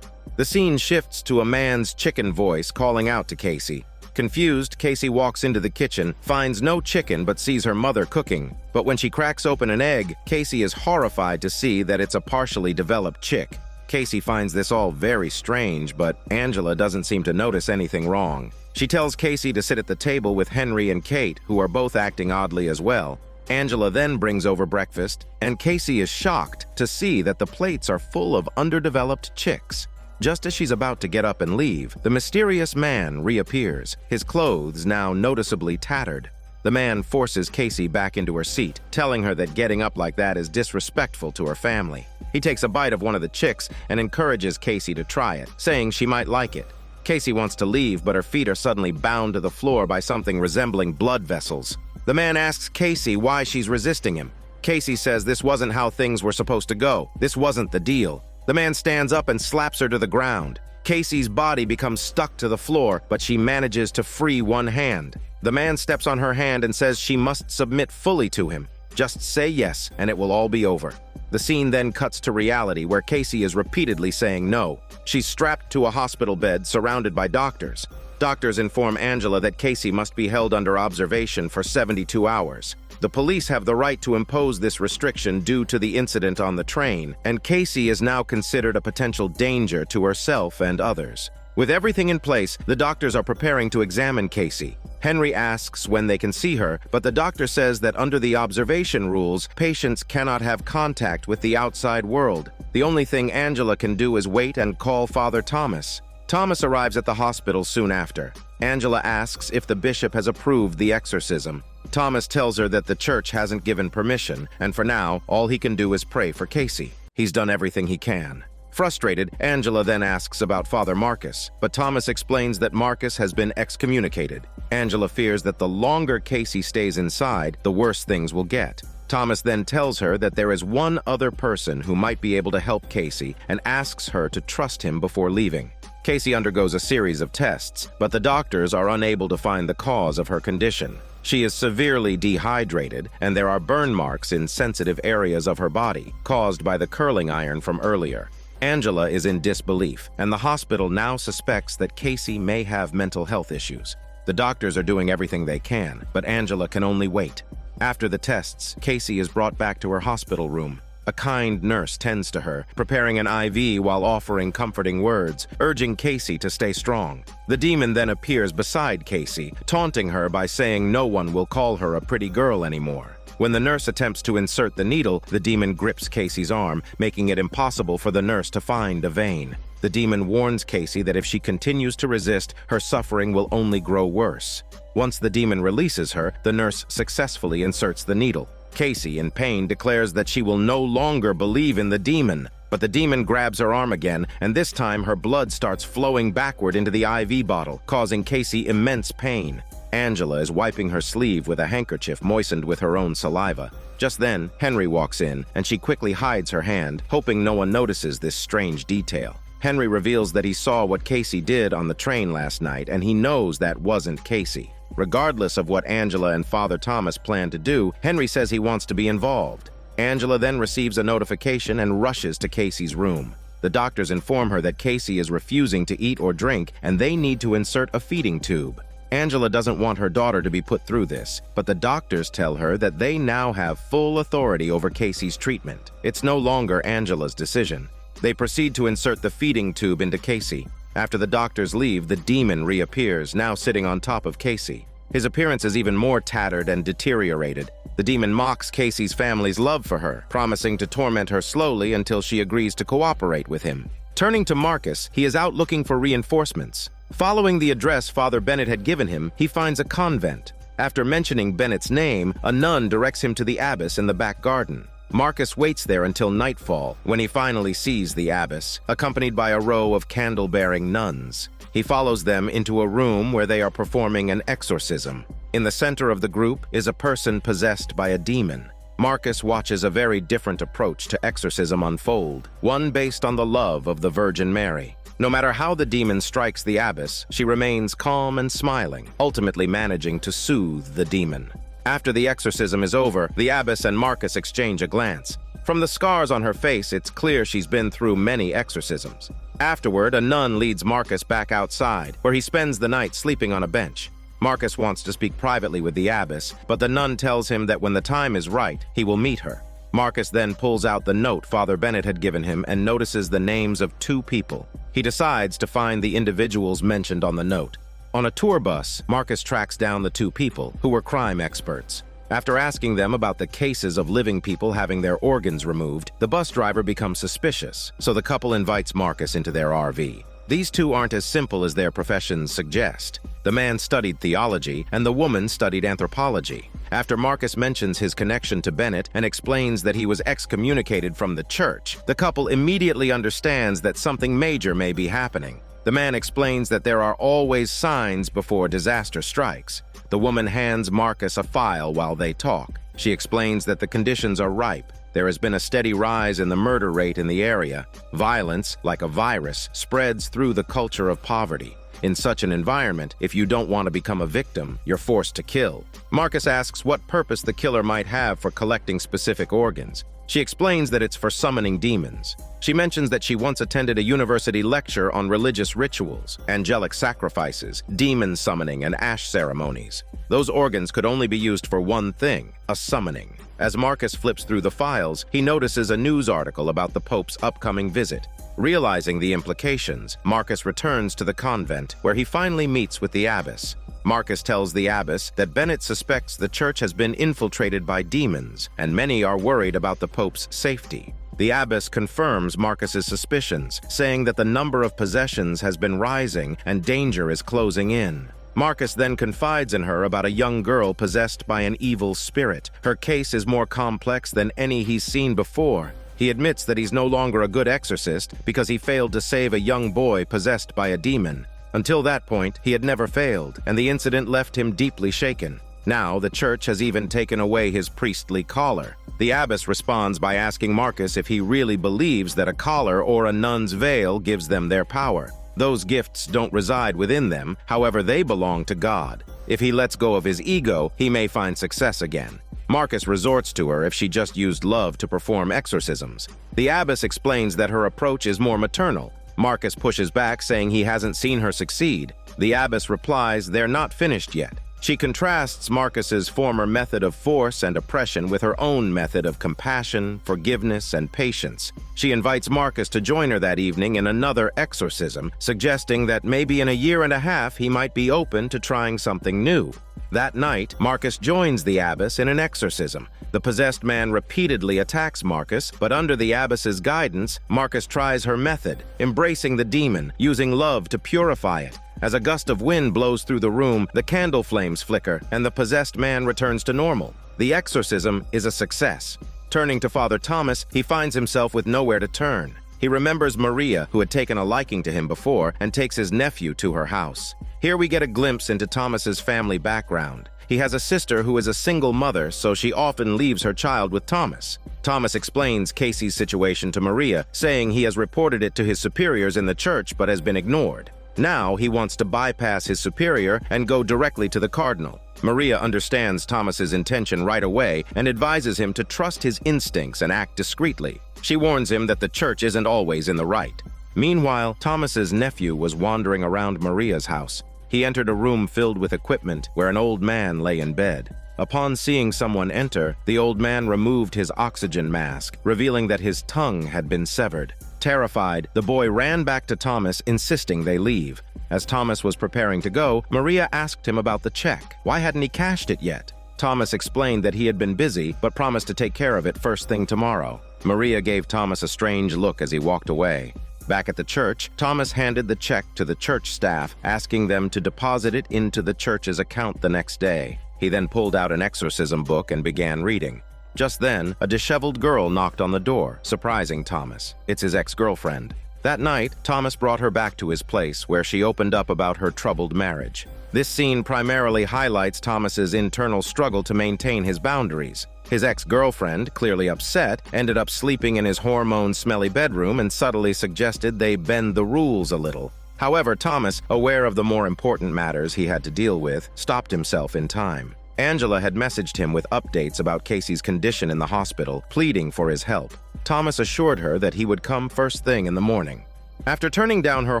The scene shifts to a man's chicken voice calling out to Casey. Confused, Casey walks into the kitchen, finds no chicken but sees her mother cooking. But when she cracks open an egg, Casey is horrified to see that it's a partially developed chick. Casey finds this all very strange, but Angela doesn't seem to notice anything wrong. She tells Casey to sit at the table with Henry and Kate, who are both acting oddly as well. Angela then brings over breakfast, and Casey is shocked to see that the plates are full of underdeveloped chicks. Just as she's about to get up and leave, the mysterious man reappears, his clothes now noticeably tattered. The man forces Casey back into her seat, telling her that getting up like that is disrespectful to her family. He takes a bite of one of the chicks and encourages Casey to try it, saying she might like it. Casey wants to leave, but her feet are suddenly bound to the floor by something resembling blood vessels. The man asks Casey why she's resisting him. Casey says this wasn't how things were supposed to go. This wasn't the deal. The man stands up and slaps her to the ground. Casey's body becomes stuck to the floor, but she manages to free one hand. The man steps on her hand and says she must submit fully to him. Just say yes, and it will all be over. The scene then cuts to reality, where Casey is repeatedly saying no. She's strapped to a hospital bed, surrounded by doctors. Doctors inform Angela that Casey must be held under observation for 72 hours. The police have the right to impose this restriction due to the incident on the train, and Casey is now considered a potential danger to herself and others. With everything in place, the doctors are preparing to examine Casey. Henry asks when they can see her, but the doctor says that under the observation rules, patients cannot have contact with the outside world. The only thing Angela can do is wait and call Father Thomas. Thomas arrives at the hospital soon after. Angela asks if the bishop has approved the exorcism. Thomas tells her that the church hasn't given permission, and for now, all he can do is pray for Casey. He's done everything he can. Frustrated, Angela then asks about Father Marcus, but Thomas explains that Marcus has been excommunicated. Angela fears that the longer Casey stays inside, the worse things will get. Thomas then tells her that there is one other person who might be able to help Casey and asks her to trust him before leaving. Casey undergoes a series of tests, but the doctors are unable to find the cause of her condition. She is severely dehydrated, and there are burn marks in sensitive areas of her body, caused by the curling iron from earlier. Angela is in disbelief, and the hospital now suspects that Casey may have mental health issues. The doctors are doing everything they can, but Angela can only wait. After the tests, Casey is brought back to her hospital room. A kind nurse tends to her, preparing an IV while offering comforting words, urging Casey to stay strong. The demon then appears beside Casey, taunting her by saying no one will call her a pretty girl anymore. When the nurse attempts to insert the needle, the demon grips Casey's arm, making it impossible for the nurse to find a vein. The demon warns Casey that if she continues to resist, her suffering will only grow worse. Once the demon releases her, the nurse successfully inserts the needle. Casey, in pain, declares that she will no longer believe in the demon. But the demon grabs her arm again, and this time her blood starts flowing backward into the IV bottle, causing Casey immense pain. Angela is wiping her sleeve with a handkerchief moistened with her own saliva. Just then, Henry walks in, and she quickly hides her hand, hoping no one notices this strange detail. Henry reveals that he saw what Casey did on the train last night, and he knows that wasn't Casey. Regardless of what Angela and Father Thomas plan to do, Henry says he wants to be involved. Angela then receives a notification and rushes to Casey's room. The doctors inform her that Casey is refusing to eat or drink, and they need to insert a feeding tube. Angela doesn't want her daughter to be put through this, but the doctors tell her that they now have full authority over Casey's treatment. It's no longer Angela's decision. They proceed to insert the feeding tube into Casey. After the doctors leave, the demon reappears, now sitting on top of Casey. His appearance is even more tattered and deteriorated. The demon mocks Casey's family's love for her, promising to torment her slowly until she agrees to cooperate with him. Turning to Marcus, he is out looking for reinforcements. Following the address Father Bennett had given him, he finds a convent. After mentioning Bennett's name, a nun directs him to the abbess in the back garden. Marcus waits there until nightfall, when he finally sees the abbess, accompanied by a row of candle-bearing nuns. He follows them into a room where they are performing an exorcism. In the center of the group is a person possessed by a demon. Marcus watches a very different approach to exorcism unfold, one based on the love of the Virgin Mary. No matter how the demon strikes the abbess, she remains calm and smiling, ultimately managing to soothe the demon. After the exorcism is over, the abbess and Marcus exchange a glance. From the scars on her face, it's clear she's been through many exorcisms. Afterward, a nun leads Marcus back outside, where he spends the night sleeping on a bench. Marcus wants to speak privately with the abbess, but the nun tells him that when the time is right, he will meet her. Marcus then pulls out the note Father Bennett had given him and notices the names of 2 people. He decides to find the individuals mentioned on the note. On a tour bus, Marcus tracks down the 2 people, who were crime experts. After asking them about the cases of living people having their organs removed, the bus driver becomes suspicious, so the couple invites Marcus into their RV. These 2 aren't as simple as their professions suggest. The man studied theology, and the woman studied anthropology. After Marcus mentions his connection to Bennett and explains that he was excommunicated from the church, the couple immediately understands that something major may be happening. The man explains that there are always signs before disaster strikes. The woman hands Marcus a file while they talk. She explains that the conditions are ripe. There has been a steady rise in the murder rate in the area. Violence, like a virus, spreads through the culture of poverty. In such an environment, if you don't want to become a victim, you're forced to kill. Marcus asks what purpose the killer might have for collecting specific organs. She explains that it's for summoning demons. She mentions that she once attended a university lecture on religious rituals, angelic sacrifices, demon summoning, and ash ceremonies. Those organs could only be used for one thing, a summoning. As Marcus flips through the files, he notices a news article about the Pope's upcoming visit. Realizing the implications, Marcus returns to the convent, where he finally meets with the abbess. Marcus tells the abbess that Bennett suspects the church has been infiltrated by demons, and many are worried about the Pope's safety. The abbess confirms Marcus's suspicions, saying that the number of possessions has been rising and danger is closing in. Marcus then confides in her about a young girl possessed by an evil spirit. Her case is more complex than any he's seen before. He admits that he's no longer a good exorcist because he failed to save a young boy possessed by a demon. Until that point, he had never failed, and the incident left him deeply shaken. Now, the church has even taken away his priestly collar. The abbess responds by asking Marcus if he really believes that a collar or a nun's veil gives them their power. Those gifts don't reside within them, however, they belong to God. If he lets go of his ego, he may find success again. Marcus resorts to her if she just used love to perform exorcisms. The abbess explains that her approach is more maternal. Marcus pushes back, saying he hasn't seen her succeed. The abbess replies they're not finished yet. She contrasts Marcus's former method of force and oppression with her own method of compassion, forgiveness, and patience. She invites Marcus to join her that evening in another exorcism, suggesting that maybe in a year and a half he might be open to trying something new. That night, Marcus joins the abbess in an exorcism. The possessed man repeatedly attacks Marcus, but under the abbess's guidance, Marcus tries her method, embracing the demon, using love to purify it. As a gust of wind blows through the room, the candle flames flicker, and the possessed man returns to normal. The exorcism is a success. Turning to Father Thomas, he finds himself with nowhere to turn. He remembers Maria, who had taken a liking to him before, and takes his nephew to her house. Here we get a glimpse into Thomas's family background. He has a sister who is a single mother, so she often leaves her child with Thomas. Thomas explains Casey's situation to Maria, saying he has reported it to his superiors in the church but has been ignored. Now he wants to bypass his superior and go directly to the cardinal. Maria understands Thomas's intention right away and advises him to trust his instincts and act discreetly. She warns him that the church isn't always in the right. Meanwhile, Thomas's nephew was wandering around Maria's house. He entered a room filled with equipment where an old man lay in bed. Upon seeing someone enter, the old man removed his oxygen mask, revealing that his tongue had been severed. Terrified, the boy ran back to Thomas, insisting they leave. As Thomas was preparing to go, Maria asked him about the check. Why hadn't he cashed it yet? Thomas explained that he had been busy, but promised to take care of it first thing tomorrow. Maria gave Thomas a strange look as he walked away. Back at the church, Thomas handed the check to the church staff, asking them to deposit it into the church's account the next day. He then pulled out an exorcism book and began reading. Just then, a disheveled girl knocked on the door, surprising Thomas. It's his ex-girlfriend. That night, Thomas brought her back to his place, where she opened up about her troubled marriage. This scene primarily highlights Thomas's internal struggle to maintain his boundaries. His ex-girlfriend, clearly upset, ended up sleeping in his hormone-smelly bedroom and subtly suggested they bend the rules a little. However, Thomas, aware of the more important matters he had to deal with, stopped himself in time. Angela had messaged him with updates about Casey's condition in the hospital, pleading for his help. Thomas assured her that he would come first thing in the morning. After turning down her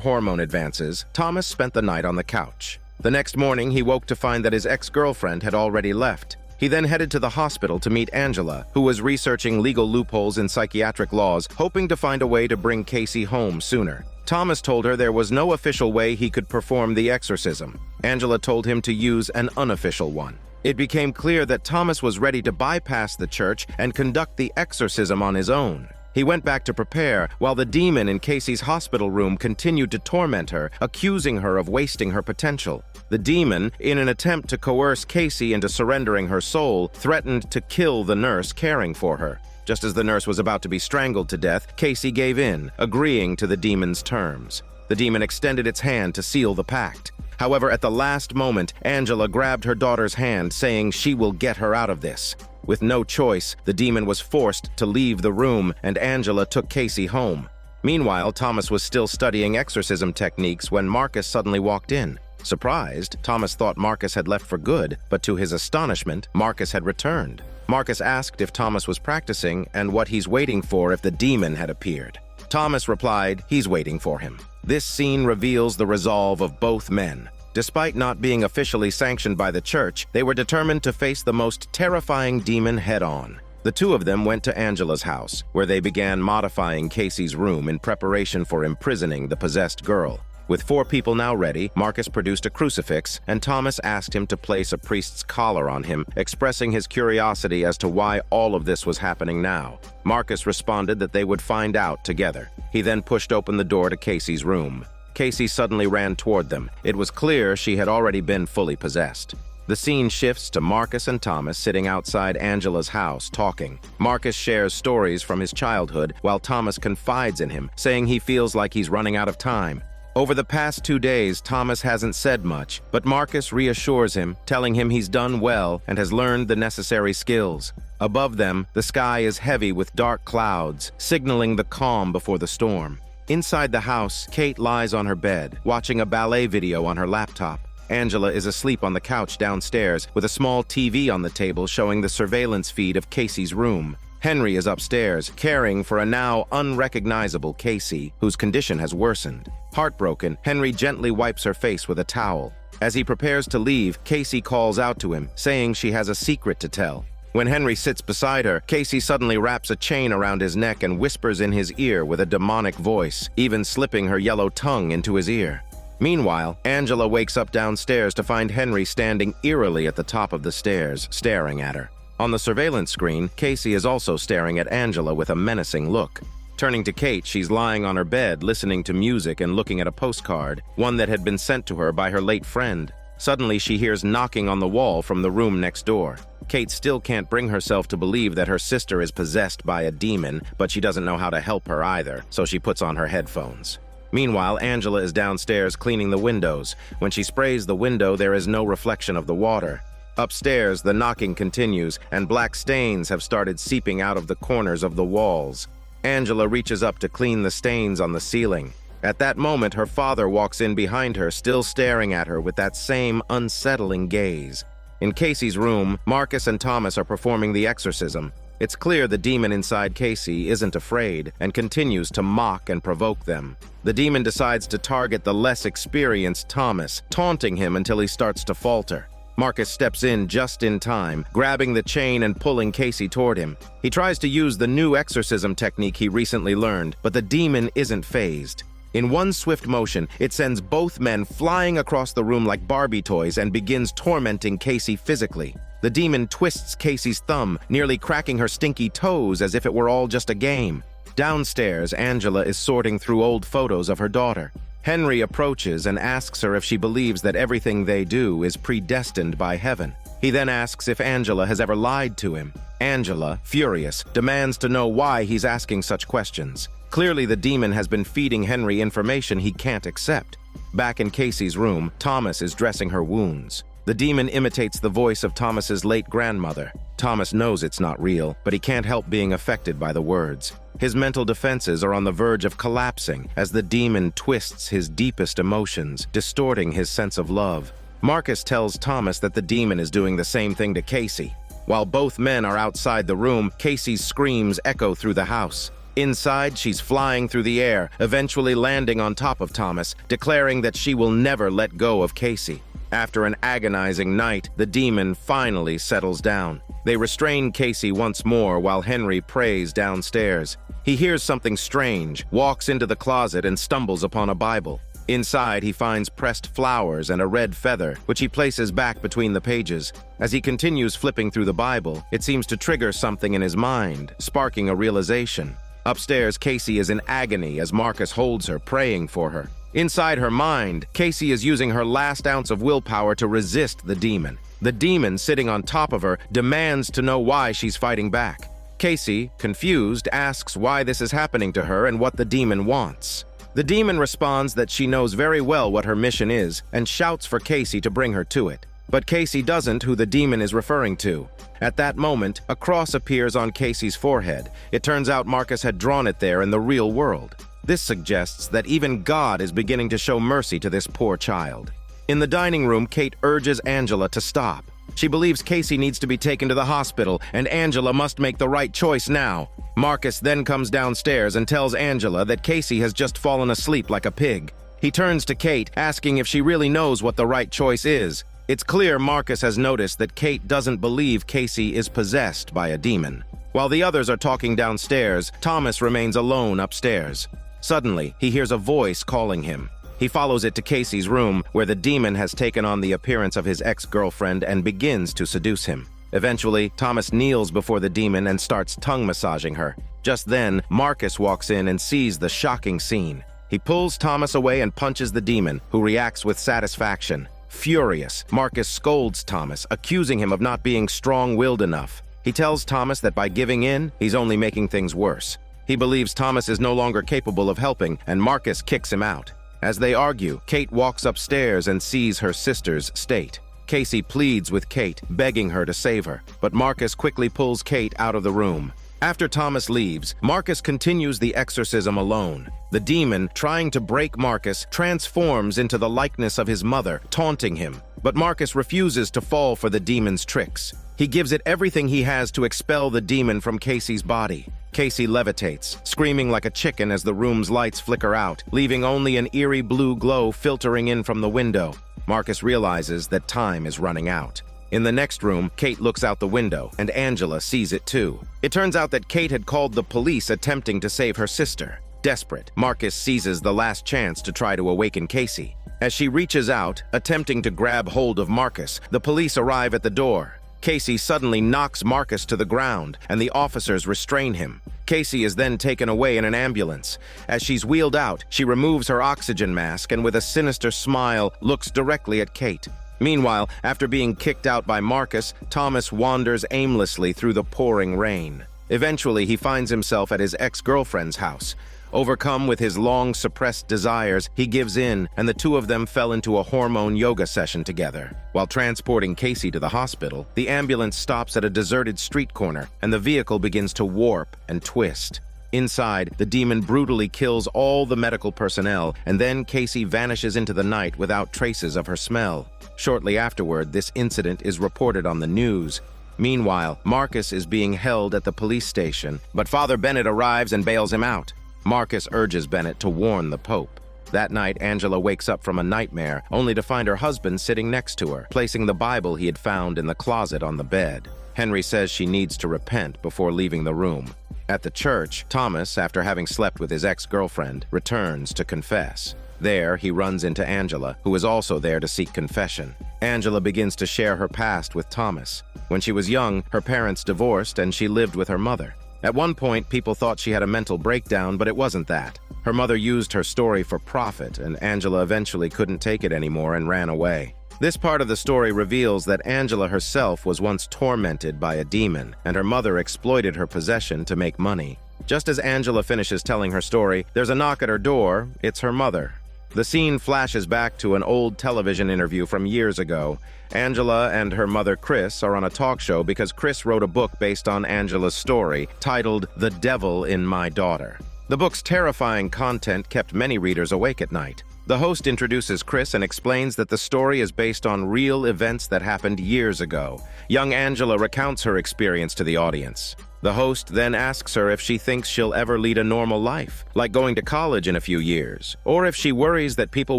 hormone advances, Thomas spent the night on the couch. The next morning, he woke to find that his ex-girlfriend had already left. He then headed to the hospital to meet Angela, who was researching legal loopholes in psychiatric laws, hoping to find a way to bring Casey home sooner. Thomas told her there was no official way he could perform the exorcism. Angela told him to use an unofficial one. It became clear that Thomas was ready to bypass the church and conduct the exorcism on his own. He went back to prepare, while the demon in Casey's hospital room continued to torment her, accusing her of wasting her potential. The demon, in an attempt to coerce Casey into surrendering her soul, threatened to kill the nurse caring for her. Just as the nurse was about to be strangled to death, Casey gave in, agreeing to the demon's terms. The demon extended its hand to seal the pact. However, at the last moment, Angela grabbed her daughter's hand, saying she will get her out of this. With no choice, the demon was forced to leave the room, and Angela took Casey home. Meanwhile, Thomas was still studying exorcism techniques when Marcus suddenly walked in. Surprised, Thomas thought Marcus had left for good, but to his astonishment, Marcus had returned. Marcus asked if Thomas was practicing and what he's waiting for if the demon had appeared. Thomas replied he's waiting for him. This scene reveals the resolve of both men. Despite not being officially sanctioned by the church, they were determined to face the most terrifying demon head-on. The two of them went to Angela's house, where they began modifying Casey's room in preparation for imprisoning the possessed girl. With 4 people now ready, Marcus produced a crucifix, and Thomas asked him to place a priest's collar on him, expressing his curiosity as to why all of this was happening now. Marcus responded that they would find out together. He then pushed open the door to Casey's room. Casey suddenly ran toward them. It was clear she had already been fully possessed. The scene shifts to Marcus and Thomas sitting outside Angela's house talking. Marcus shares stories from his childhood, while Thomas confides in him, saying he feels like he's running out of time. Over the past 2 days, Thomas hasn't said much, but Marcus reassures him, telling him he's done well and has learned the necessary skills. Above them, the sky is heavy with dark clouds, signaling the calm before the storm. Inside the house, Kate lies on her bed, watching a ballet video on her laptop. Angela is asleep on the couch downstairs, with a small TV on the table showing the surveillance feed of Casey's room. Henry is upstairs, caring for a now unrecognizable Casey, whose condition has worsened. Heartbroken, Henry gently wipes her face with a towel. As he prepares to leave, Casey calls out to him, saying she has a secret to tell. When Henry sits beside her, Casey suddenly wraps a chain around his neck and whispers in his ear with a demonic voice, even slipping her yellow tongue into his ear. Meanwhile, Angela wakes up downstairs to find Henry standing eerily at the top of the stairs, staring at her. On the surveillance screen, Casey is also staring at Angela with a menacing look. Turning to Kate, she's lying on her bed, listening to music and looking at a postcard, one that had been sent to her by her late friend. Suddenly, she hears knocking on the wall from the room next door. Kate still can't bring herself to believe that her sister is possessed by a demon, but she doesn't know how to help her either, so she puts on her headphones. Meanwhile, Angela is downstairs cleaning the windows. When she sprays the window, there is no reflection of the water. Upstairs, the knocking continues, and black stains have started seeping out of the corners of the walls. Angela reaches up to clean the stains on the ceiling. At that moment, her father walks in behind her, still staring at her with that same unsettling gaze. In Casey's room, Marcus and Thomas are performing the exorcism. It's clear the demon inside Casey isn't afraid and continues to mock and provoke them. The demon decides to target the less experienced Thomas, taunting him until he starts to falter. Marcus steps in just in time, grabbing the chain and pulling Casey toward him. He tries to use the new exorcism technique he recently learned, but the demon isn't fazed. In one swift motion, it sends both men flying across the room like Barbie toys and begins tormenting Casey physically. The demon twists Casey's thumb, nearly cracking her stinky toes as if it were all just a game. Downstairs, Angela is sorting through old photos of her daughter. Henry approaches and asks her if she believes that everything they do is predestined by heaven. He then asks if Angela has ever lied to him. Angela, furious, demands to know why he's asking such questions. Clearly, the demon has been feeding Henry information he can't accept. Back in Casey's room, Thomas is dressing her wounds. The demon imitates the voice of Thomas's late grandmother. Thomas knows it's not real, but he can't help being affected by the words. His mental defenses are on the verge of collapsing as the demon twists his deepest emotions, distorting his sense of love. Marcus tells Thomas that the demon is doing the same thing to Casey. While both men are outside the room, Casey's screams echo through the house. Inside, she's flying through the air, eventually landing on top of Thomas, declaring that she will never let go of Casey. After an agonizing night, the demon finally settles down. They restrain Casey once more while Henry prays downstairs. He hears something strange, walks into the closet, and stumbles upon a Bible. Inside, he finds pressed flowers and a red feather, which he places back between the pages. As he continues flipping through the Bible, it seems to trigger something in his mind, sparking a realization. Upstairs, Casey is in agony as Marcus holds her, praying for her. Inside her mind, Casey is using her last ounce of willpower to resist the demon. The demon, sitting on top of her, demands to know why she's fighting back. Casey, confused, asks why this is happening to her and what the demon wants. The demon responds that she knows very well what her mission is and shouts for Casey to bring her to it. But Casey doesn't who the demon is referring to. At that moment, a cross appears on Casey's forehead. It turns out Marcus had drawn it there in the real world. This suggests that even God is beginning to show mercy to this poor child. In the dining room, Kate urges Angela to stop. She believes Casey needs to be taken to the hospital, and Angela must make the right choice now. Marcus then comes downstairs and tells Angela that Casey has just fallen asleep like a pig. He turns to Kate, asking if she really knows what the right choice is. It's clear Marcus has noticed that Kate doesn't believe Casey is possessed by a demon. While the others are talking downstairs, Thomas remains alone upstairs. Suddenly, he hears a voice calling him. He follows it to Casey's room, where the demon has taken on the appearance of his ex-girlfriend and begins to seduce him. Eventually, Thomas kneels before the demon and starts tongue-massaging her. Just then, Marcus walks in and sees the shocking scene. He pulls Thomas away and punches the demon, who reacts with satisfaction. Furious, Marcus scolds Thomas, accusing him of not being strong-willed enough. He tells Thomas that by giving in, he's only making things worse. He believes Thomas is no longer capable of helping, and Marcus kicks him out. As they argue, Kate walks upstairs and sees her sister's state. Casey pleads with Kate, begging her to save her, but Marcus quickly pulls Kate out of the room. After Thomas leaves, Marcus continues the exorcism alone. The demon, trying to break Marcus, transforms into the likeness of his mother, taunting him. But Marcus refuses to fall for the demon's tricks. He gives it everything he has to expel the demon from Casey's body. Casey levitates, screaming like a chicken as the room's lights flicker out, leaving only an eerie blue glow filtering in from the window. Marcus realizes that time is running out. In the next room, Kate looks out the window, and Angela sees it too. It turns out that Kate had called the police attempting to save her sister. Desperate, Marcus seizes the last chance to try to awaken Casey. As she reaches out, attempting to grab hold of Marcus, the police arrive at the door. Casey suddenly knocks Marcus to the ground, and the officers restrain him. Casey is then taken away in an ambulance. As she's wheeled out, she removes her oxygen mask and with a sinister smile looks directly at Kate. Meanwhile, after being kicked out by Marcus, Thomas wanders aimlessly through the pouring rain. Eventually, he finds himself at his ex-girlfriend's house. Overcome with his long-suppressed desires, he gives in, and the two of them fell into a hormone yoga session together. While transporting Casey to the hospital, the ambulance stops at a deserted street corner, and the vehicle begins to warp and twist. Inside, the demon brutally kills all the medical personnel, and then Casey vanishes into the night without traces of her smell. Shortly afterward, this incident is reported on the news. Meanwhile, Marcus is being held at the police station, but Father Bennett arrives and bails him out. Marcus urges Bennett to warn the Pope. That night, Angela wakes up from a nightmare, only to find her husband sitting next to her, placing the Bible he had found in the closet on the bed. Henry says she needs to repent before leaving the room. At the church, Thomas, after having slept with his ex-girlfriend, returns to confess. There, he runs into Angela, who is also there to seek confession. Angela begins to share her past with Thomas. When she was young, her parents divorced and she lived with her mother. At one point, people thought she had a mental breakdown, but it wasn't that. Her mother used her story for profit, and Angela eventually couldn't take it anymore and ran away. This part of the story reveals that Angela herself was once tormented by a demon, and her mother exploited her possession to make money. Just as Angela finishes telling her story, there's a knock at her door. It's her mother. The scene flashes back to an old television interview from years ago. Angela and her mother Chris are on a talk show because Chris wrote a book based on Angela's story, titled The Devil in My Daughter. The book's terrifying content kept many readers awake at night. The host introduces Chris and explains that the story is based on real events that happened years ago. Young Angela recounts her experience to the audience. The host then asks her if she thinks she'll ever lead a normal life, like going to college in a few years, or if she worries that people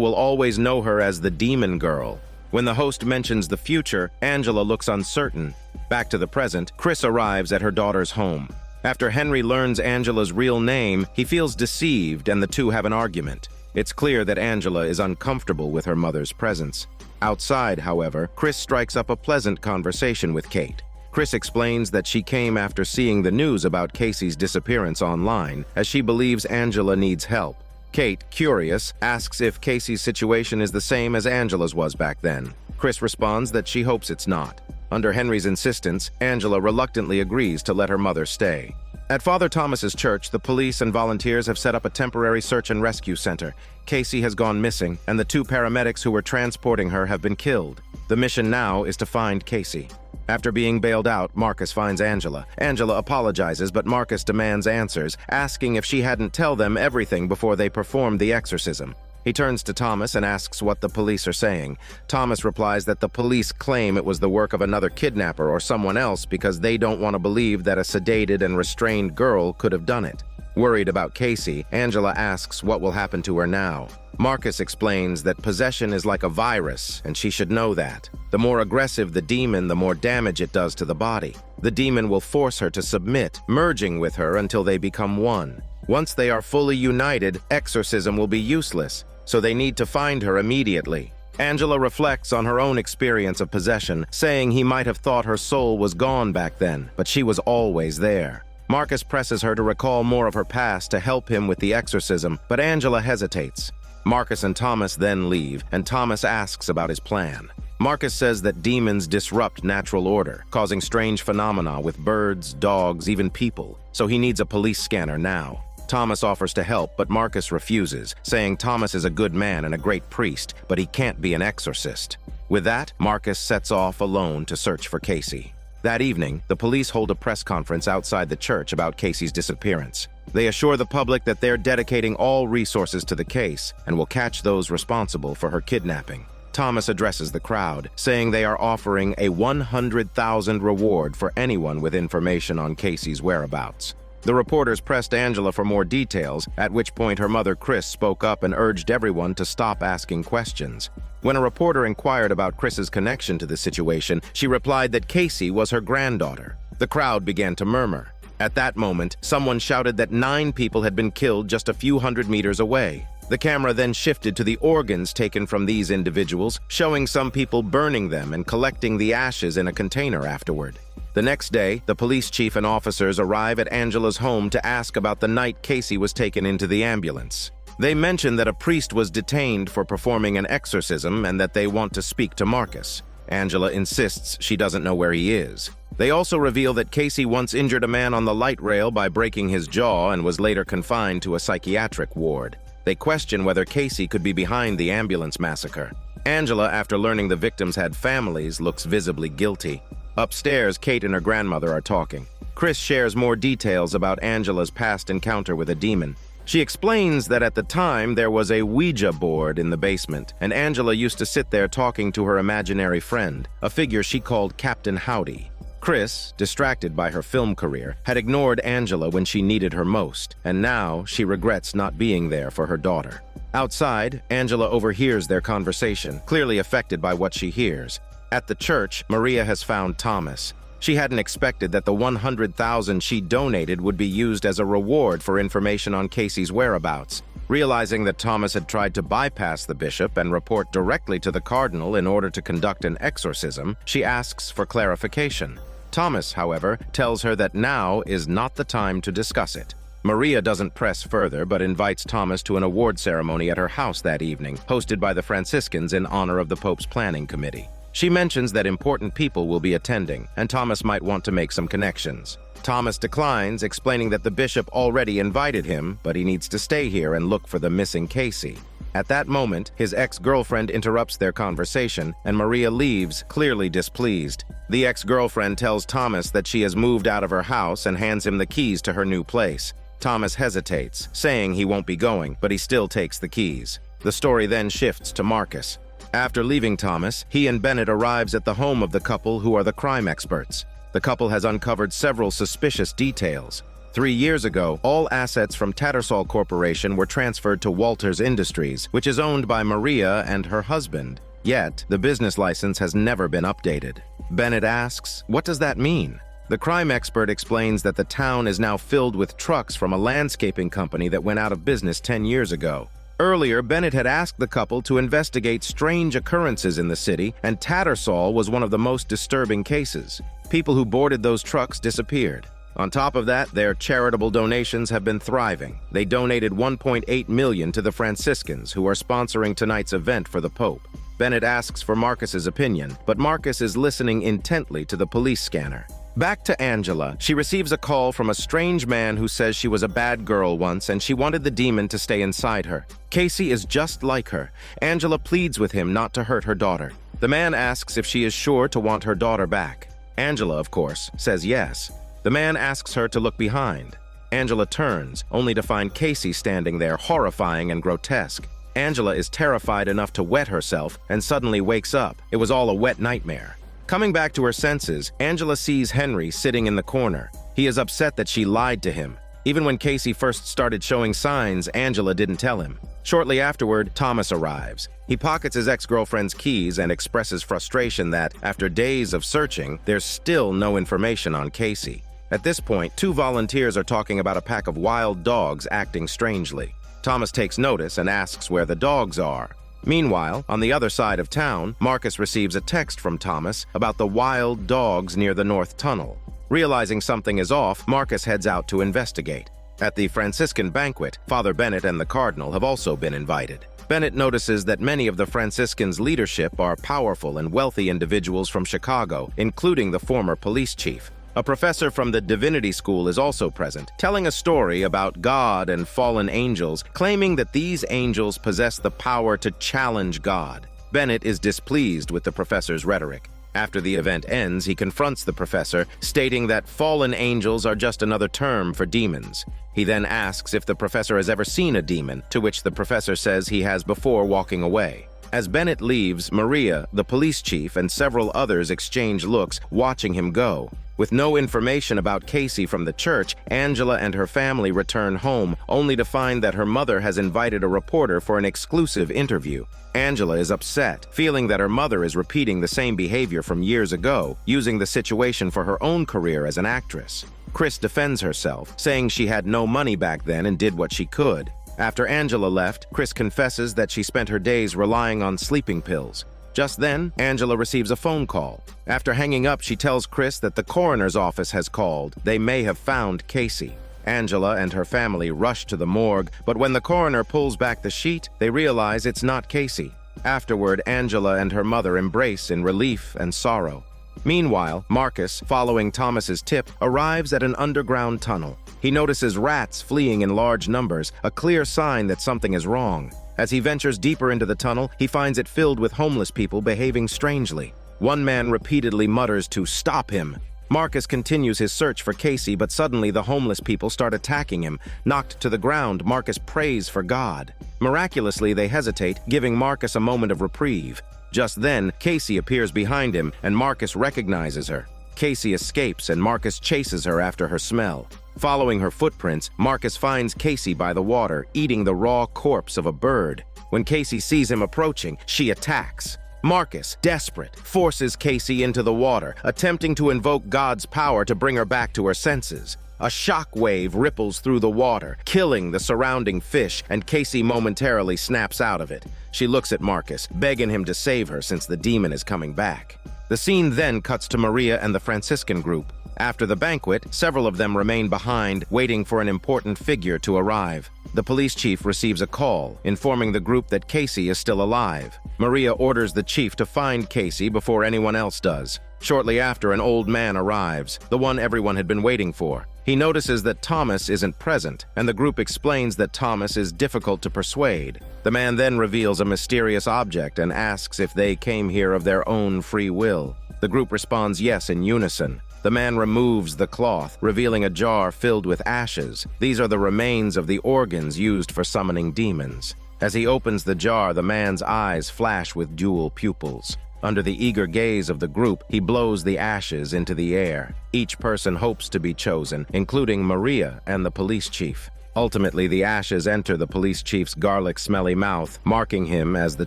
will always know her as the demon girl. When the host mentions the future, Angela looks uncertain. Back to the present, Chris arrives at her daughter's home. After Henry learns Angela's real name, he feels deceived and the two have an argument. It's clear that Angela is uncomfortable with her mother's presence. Outside, however, Chris strikes up a pleasant conversation with Kate. Chris explains that she came after seeing the news about Casey's disappearance online, as she believes Angela needs help. Kate, curious, asks if Casey's situation is the same as Angela's was back then. Chris responds that she hopes it's not. Under Henry's insistence, Angela reluctantly agrees to let her mother stay. At Father Thomas's church, the police and volunteers have set up a temporary search and rescue center. Casey has gone missing, and the two paramedics who were transporting her have been killed. The mission now is to find Casey. After being bailed out, Marcus finds Angela. Angela apologizes, but Marcus demands answers, asking if she hadn't tell them everything before they performed the exorcism. He turns to Thomas and asks what the police are saying. Thomas replies that the police claim it was the work of another kidnapper or someone else because they don't want to believe that a sedated and restrained girl could have done it. Worried about Casey, Angela asks what will happen to her now. Marcus explains that possession is like a virus, and she should know that. The more aggressive the demon, the more damage it does to the body. The demon will force her to submit, merging with her until they become one. Once they are fully united, exorcism will be useless, so they need to find her immediately. Angela reflects on her own experience of possession, saying he might have thought her soul was gone back then, but she was always there. Marcus presses her to recall more of her past to help him with the exorcism, but Angela hesitates. Marcus and Thomas then leave, and Thomas asks about his plan. Marcus says that demons disrupt natural order, causing strange phenomena with birds, dogs, even people, so he needs a police scanner now. Thomas offers to help, but Marcus refuses, saying Thomas is a good man and a great priest, but he can't be an exorcist. With that, Marcus sets off alone to search for Casey. That evening, the police hold a press conference outside the church about Casey's disappearance. They assure the public that they're dedicating all resources to the case and will catch those responsible for her kidnapping. Thomas addresses the crowd, saying they are offering a $100,000 reward for anyone with information on Casey's whereabouts. The reporters pressed Angela for more details, at which point her mother Chris spoke up and urged everyone to stop asking questions. When a reporter inquired about Chris's connection to the situation, she replied that Casey was her granddaughter. The crowd began to murmur. At that moment, someone shouted that 9 people had been killed just a few hundred meters away. The camera then shifted to the organs taken from these individuals, showing some people burning them and collecting the ashes in a container afterward. The next day, the police chief and officers arrive at Angela's home to ask about the night Casey was taken into the ambulance. They mention that a priest was detained for performing an exorcism and that they want to speak to Marcus. Angela insists she doesn't know where he is. They also reveal that Casey once injured a man on the light rail by breaking his jaw and was later confined to a psychiatric ward. They question whether Casey could be behind the ambulance massacre. Angela, after learning the victims had families, looks visibly guilty. Upstairs, Kate and her grandmother are talking. Chris shares more details about Angela's past encounter with a demon. She explains that at the time there was a Ouija board in the basement, and Angela used to sit there talking to her imaginary friend, a figure she called Captain Howdy. Chris, distracted by her film career, had ignored Angela when she needed her most, and now she regrets not being there for her daughter. Outside, Angela overhears their conversation, clearly affected by what she hears. At the church, Maria has found Thomas. She hadn't expected that the $100,000 she donated would be used as a reward for information on Casey's whereabouts. Realizing that Thomas had tried to bypass the bishop and report directly to the cardinal in order to conduct an exorcism, she asks for clarification. Thomas, however, tells her that now is not the time to discuss it. Maria doesn't press further, but invites Thomas to an award ceremony at her house that evening, hosted by the Franciscans in honor of the Pope's planning committee. She mentions that important people will be attending, and Thomas might want to make some connections. Thomas declines, explaining that the bishop already invited him, but he needs to stay here and look for the missing Casey. At that moment, his ex-girlfriend interrupts their conversation, and Maria leaves, clearly displeased. The ex-girlfriend tells Thomas that she has moved out of her house and hands him the keys to her new place. Thomas hesitates, saying he won't be going, but he still takes the keys. The story then shifts to Marcus. After leaving Thomas, he and Bennett arrives at the home of the couple who are the crime experts. The couple has uncovered several suspicious details. 3 years ago, all assets from Tattersall Corporation were transferred to Walters Industries, which is owned by Maria and her husband. Yet, the business license has never been updated. Bennett asks, what does that mean? The crime expert explains that the town is now filled with trucks from a landscaping company that went out of business 10 years ago. Earlier, Bennett had asked the couple to investigate strange occurrences in the city, and Tattersall was one of the most disturbing cases. People who boarded those trucks disappeared. On top of that, their charitable donations have been thriving. They donated $1.8 million to the Franciscans, who are sponsoring tonight's event for the Pope. Bennett asks for Marcus's opinion, but Marcus is listening intently to the police scanner. Back to Angela, she receives a call from a strange man who says she was a bad girl once and she wanted the demon to stay inside her. Casey is just like her. Angela pleads with him not to hurt her daughter. The man asks if she is sure to want her daughter back. Angela, of course, says yes. The man asks her to look behind. Angela turns, only to find Casey standing there, horrifying and grotesque. Angela is terrified enough to wet herself and suddenly wakes up. It was all a wet nightmare. Coming back to her senses, Angela sees Henry sitting in the corner. He is upset that she lied to him. Even when Casey first started showing signs, Angela didn't tell him. Shortly afterward, Thomas arrives. He pockets his ex-girlfriend's keys and expresses frustration that, after days of searching, there's still no information on Casey. At this point, 2 volunteers are talking about a pack of wild dogs acting strangely. Thomas takes notice and asks where the dogs are. Meanwhile, on the other side of town, Marcus receives a text from Thomas about the wild dogs near the North Tunnel. Realizing something is off, Marcus heads out to investigate. At the Franciscan banquet, Father Bennett and the Cardinal have also been invited. Bennett notices that many of the Franciscans' leadership are powerful and wealthy individuals from Chicago, including the former police chief. A professor from the Divinity School is also present, telling a story about God and fallen angels, claiming that these angels possess the power to challenge God. Bennett is displeased with the professor's rhetoric. After the event ends, he confronts the professor, stating that fallen angels are just another term for demons. He then asks if the professor has ever seen a demon, to which the professor says he has before walking away. As Bennett leaves, Maria, the police chief, and several others exchange looks, watching him go. With no information about Casey from the church, Angela and her family return home, only to find that her mother has invited a reporter for an exclusive interview. Angela is upset, feeling that her mother is repeating the same behavior from years ago, using the situation for her own career as an actress. Chris defends herself, saying she had no money back then and did what she could. After Angela left, Chris confesses that she spent her days relying on sleeping pills. Just then, Angela receives a phone call. After hanging up, she tells Chris that the coroner's office has called. They may have found Casey. Angela and her family rush to the morgue, but when the coroner pulls back the sheet, they realize it's not Casey. Afterward, Angela and her mother embrace in relief and sorrow. Meanwhile, Marcus, following Thomas's tip, arrives at an underground tunnel. He notices rats fleeing in large numbers, a clear sign that something is wrong. As he ventures deeper into the tunnel, he finds it filled with homeless people behaving strangely. One man repeatedly mutters to stop him. Marcus continues his search for Casey, but suddenly the homeless people start attacking him. Knocked to the ground, Marcus prays for God. Miraculously, they hesitate, giving Marcus a moment of reprieve. Just then, Casey appears behind him, and Marcus recognizes her. Casey escapes, and Marcus chases her after her smell. Following her footprints, Marcus finds Casey by the water, eating the raw corpse of a bird. When Casey sees him approaching, she attacks. Marcus, desperate, forces Casey into the water, attempting to invoke God's power to bring her back to her senses. A shock wave ripples through the water, killing the surrounding fish, and Casey momentarily snaps out of it. She looks at Marcus, begging him to save her since the demon is coming back. The scene then cuts to Maria and the Franciscan group. After the banquet, several of them remain behind, waiting for an important figure to arrive. The police chief receives a call, informing the group that Casey is still alive. Maria orders the chief to find Casey before anyone else does. Shortly after, an old man arrives, the one everyone had been waiting for. He notices that Thomas isn't present, and the group explains that Thomas is difficult to persuade. The man then reveals a mysterious object and asks if they came here of their own free will. The group responds yes in unison. The man removes the cloth, revealing a jar filled with ashes. These are the remains of the organs used for summoning demons. As he opens the jar, the man's eyes flash with dual pupils. Under the eager gaze of the group, he blows the ashes into the air. Each person hopes to be chosen, including Maria and the police chief. Ultimately, the ashes enter the police chief's garlic-smelly mouth, marking him as the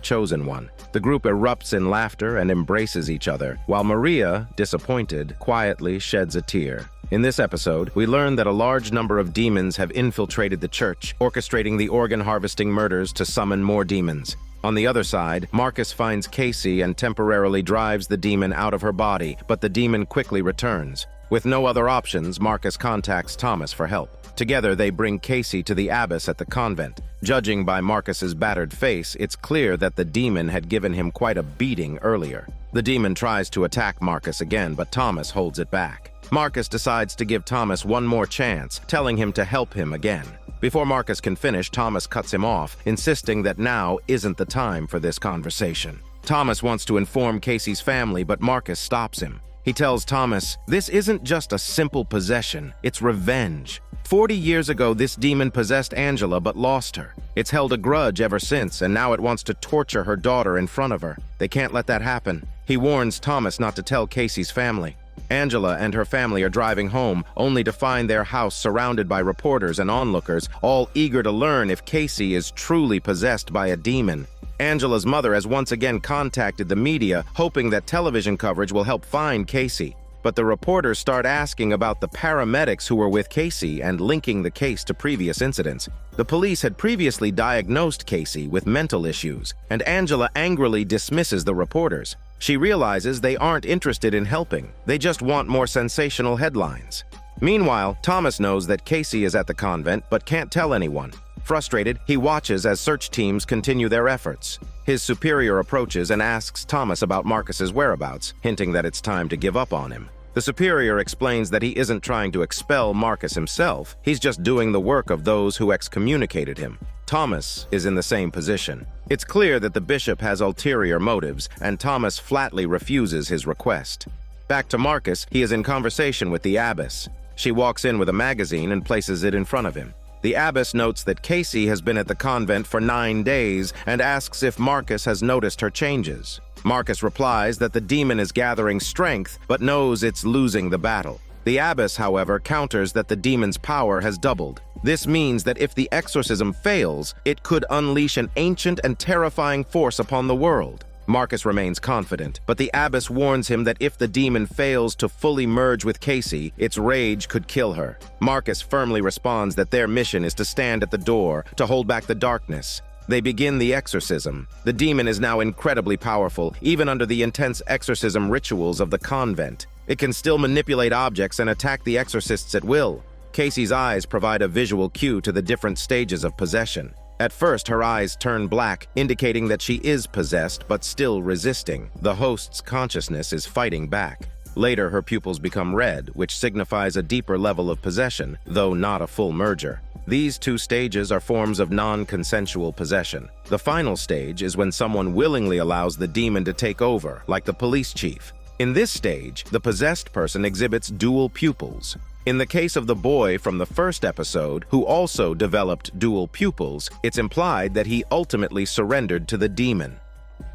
chosen one. The group erupts in laughter and embraces each other, while Maria, disappointed, quietly sheds a tear. In this episode, we learn that a large number of demons have infiltrated the church, orchestrating the organ-harvesting murders to summon more demons. On the other side, Marcus finds Casey and temporarily drives the demon out of her body, but the demon quickly returns. With no other options, Marcus contacts Thomas for help. Together, they bring Casey to the abbess at the convent. Judging by Marcus's battered face, it's clear that the demon had given him quite a beating earlier. The demon tries to attack Marcus again, but Thomas holds it back. Marcus decides to give Thomas one more chance, telling him to help him again. Before Marcus can finish, Thomas cuts him off, insisting that now isn't the time for this conversation. Thomas wants to inform Casey's family, but Marcus stops him. He tells Thomas, "This isn't just a simple possession, it's revenge. 40 years ago, this demon possessed Angela but lost her. It's held a grudge ever since, and now it wants to torture her daughter in front of her. They can't let that happen." He warns Thomas not to tell Casey's family. Angela and her family are driving home, only to find their house surrounded by reporters and onlookers, all eager to learn if Casey is truly possessed by a demon. Angela's mother has once again contacted the media, hoping that television coverage will help find Casey. But the reporters start asking about the paramedics who were with Casey and linking the case to previous incidents. The police had previously diagnosed Casey with mental issues, and Angela angrily dismisses the reporters. She realizes they aren't interested in helping, they just want more sensational headlines. Meanwhile, Thomas knows that Casey is at the convent but can't tell anyone. Frustrated, he watches as search teams continue their efforts. His superior approaches and asks Thomas about Marcus's whereabouts, hinting that it's time to give up on him. The superior explains that he isn't trying to expel Marcus himself, he's just doing the work of those who excommunicated him. Thomas is in the same position. It's clear that the bishop has ulterior motives, and Thomas flatly refuses his request. Back to Marcus, he is in conversation with the abbess. She walks in with a magazine and places it in front of him. The abbess notes that Casey has been at the convent for 9 days and asks if Marcus has noticed her changes. Marcus replies that the demon is gathering strength but knows it's losing the battle. The abbess, however, counters that the demon's power has doubled. This means that if the exorcism fails, it could unleash an ancient and terrifying force upon the world. Marcus remains confident, but the abbess warns him that if the demon fails to fully merge with Casey, its rage could kill her. Marcus firmly responds that their mission is to stand at the door, to hold back the darkness. They begin the exorcism. The demon is now incredibly powerful, even under the intense exorcism rituals of the convent. It can still manipulate objects and attack the exorcists at will. Casey's eyes provide a visual cue to the different stages of possession. At first, her eyes turn black, indicating that she is possessed but still resisting. The host's consciousness is fighting back. Later, her pupils become red, which signifies a deeper level of possession, though not a full merger. These 2 stages are forms of non-consensual possession. The final stage is when someone willingly allows the demon to take over, like the police chief. In this stage, the possessed person exhibits dual pupils. In the case of the boy from the first episode, who also developed dual pupils, it's implied that he ultimately surrendered to the demon.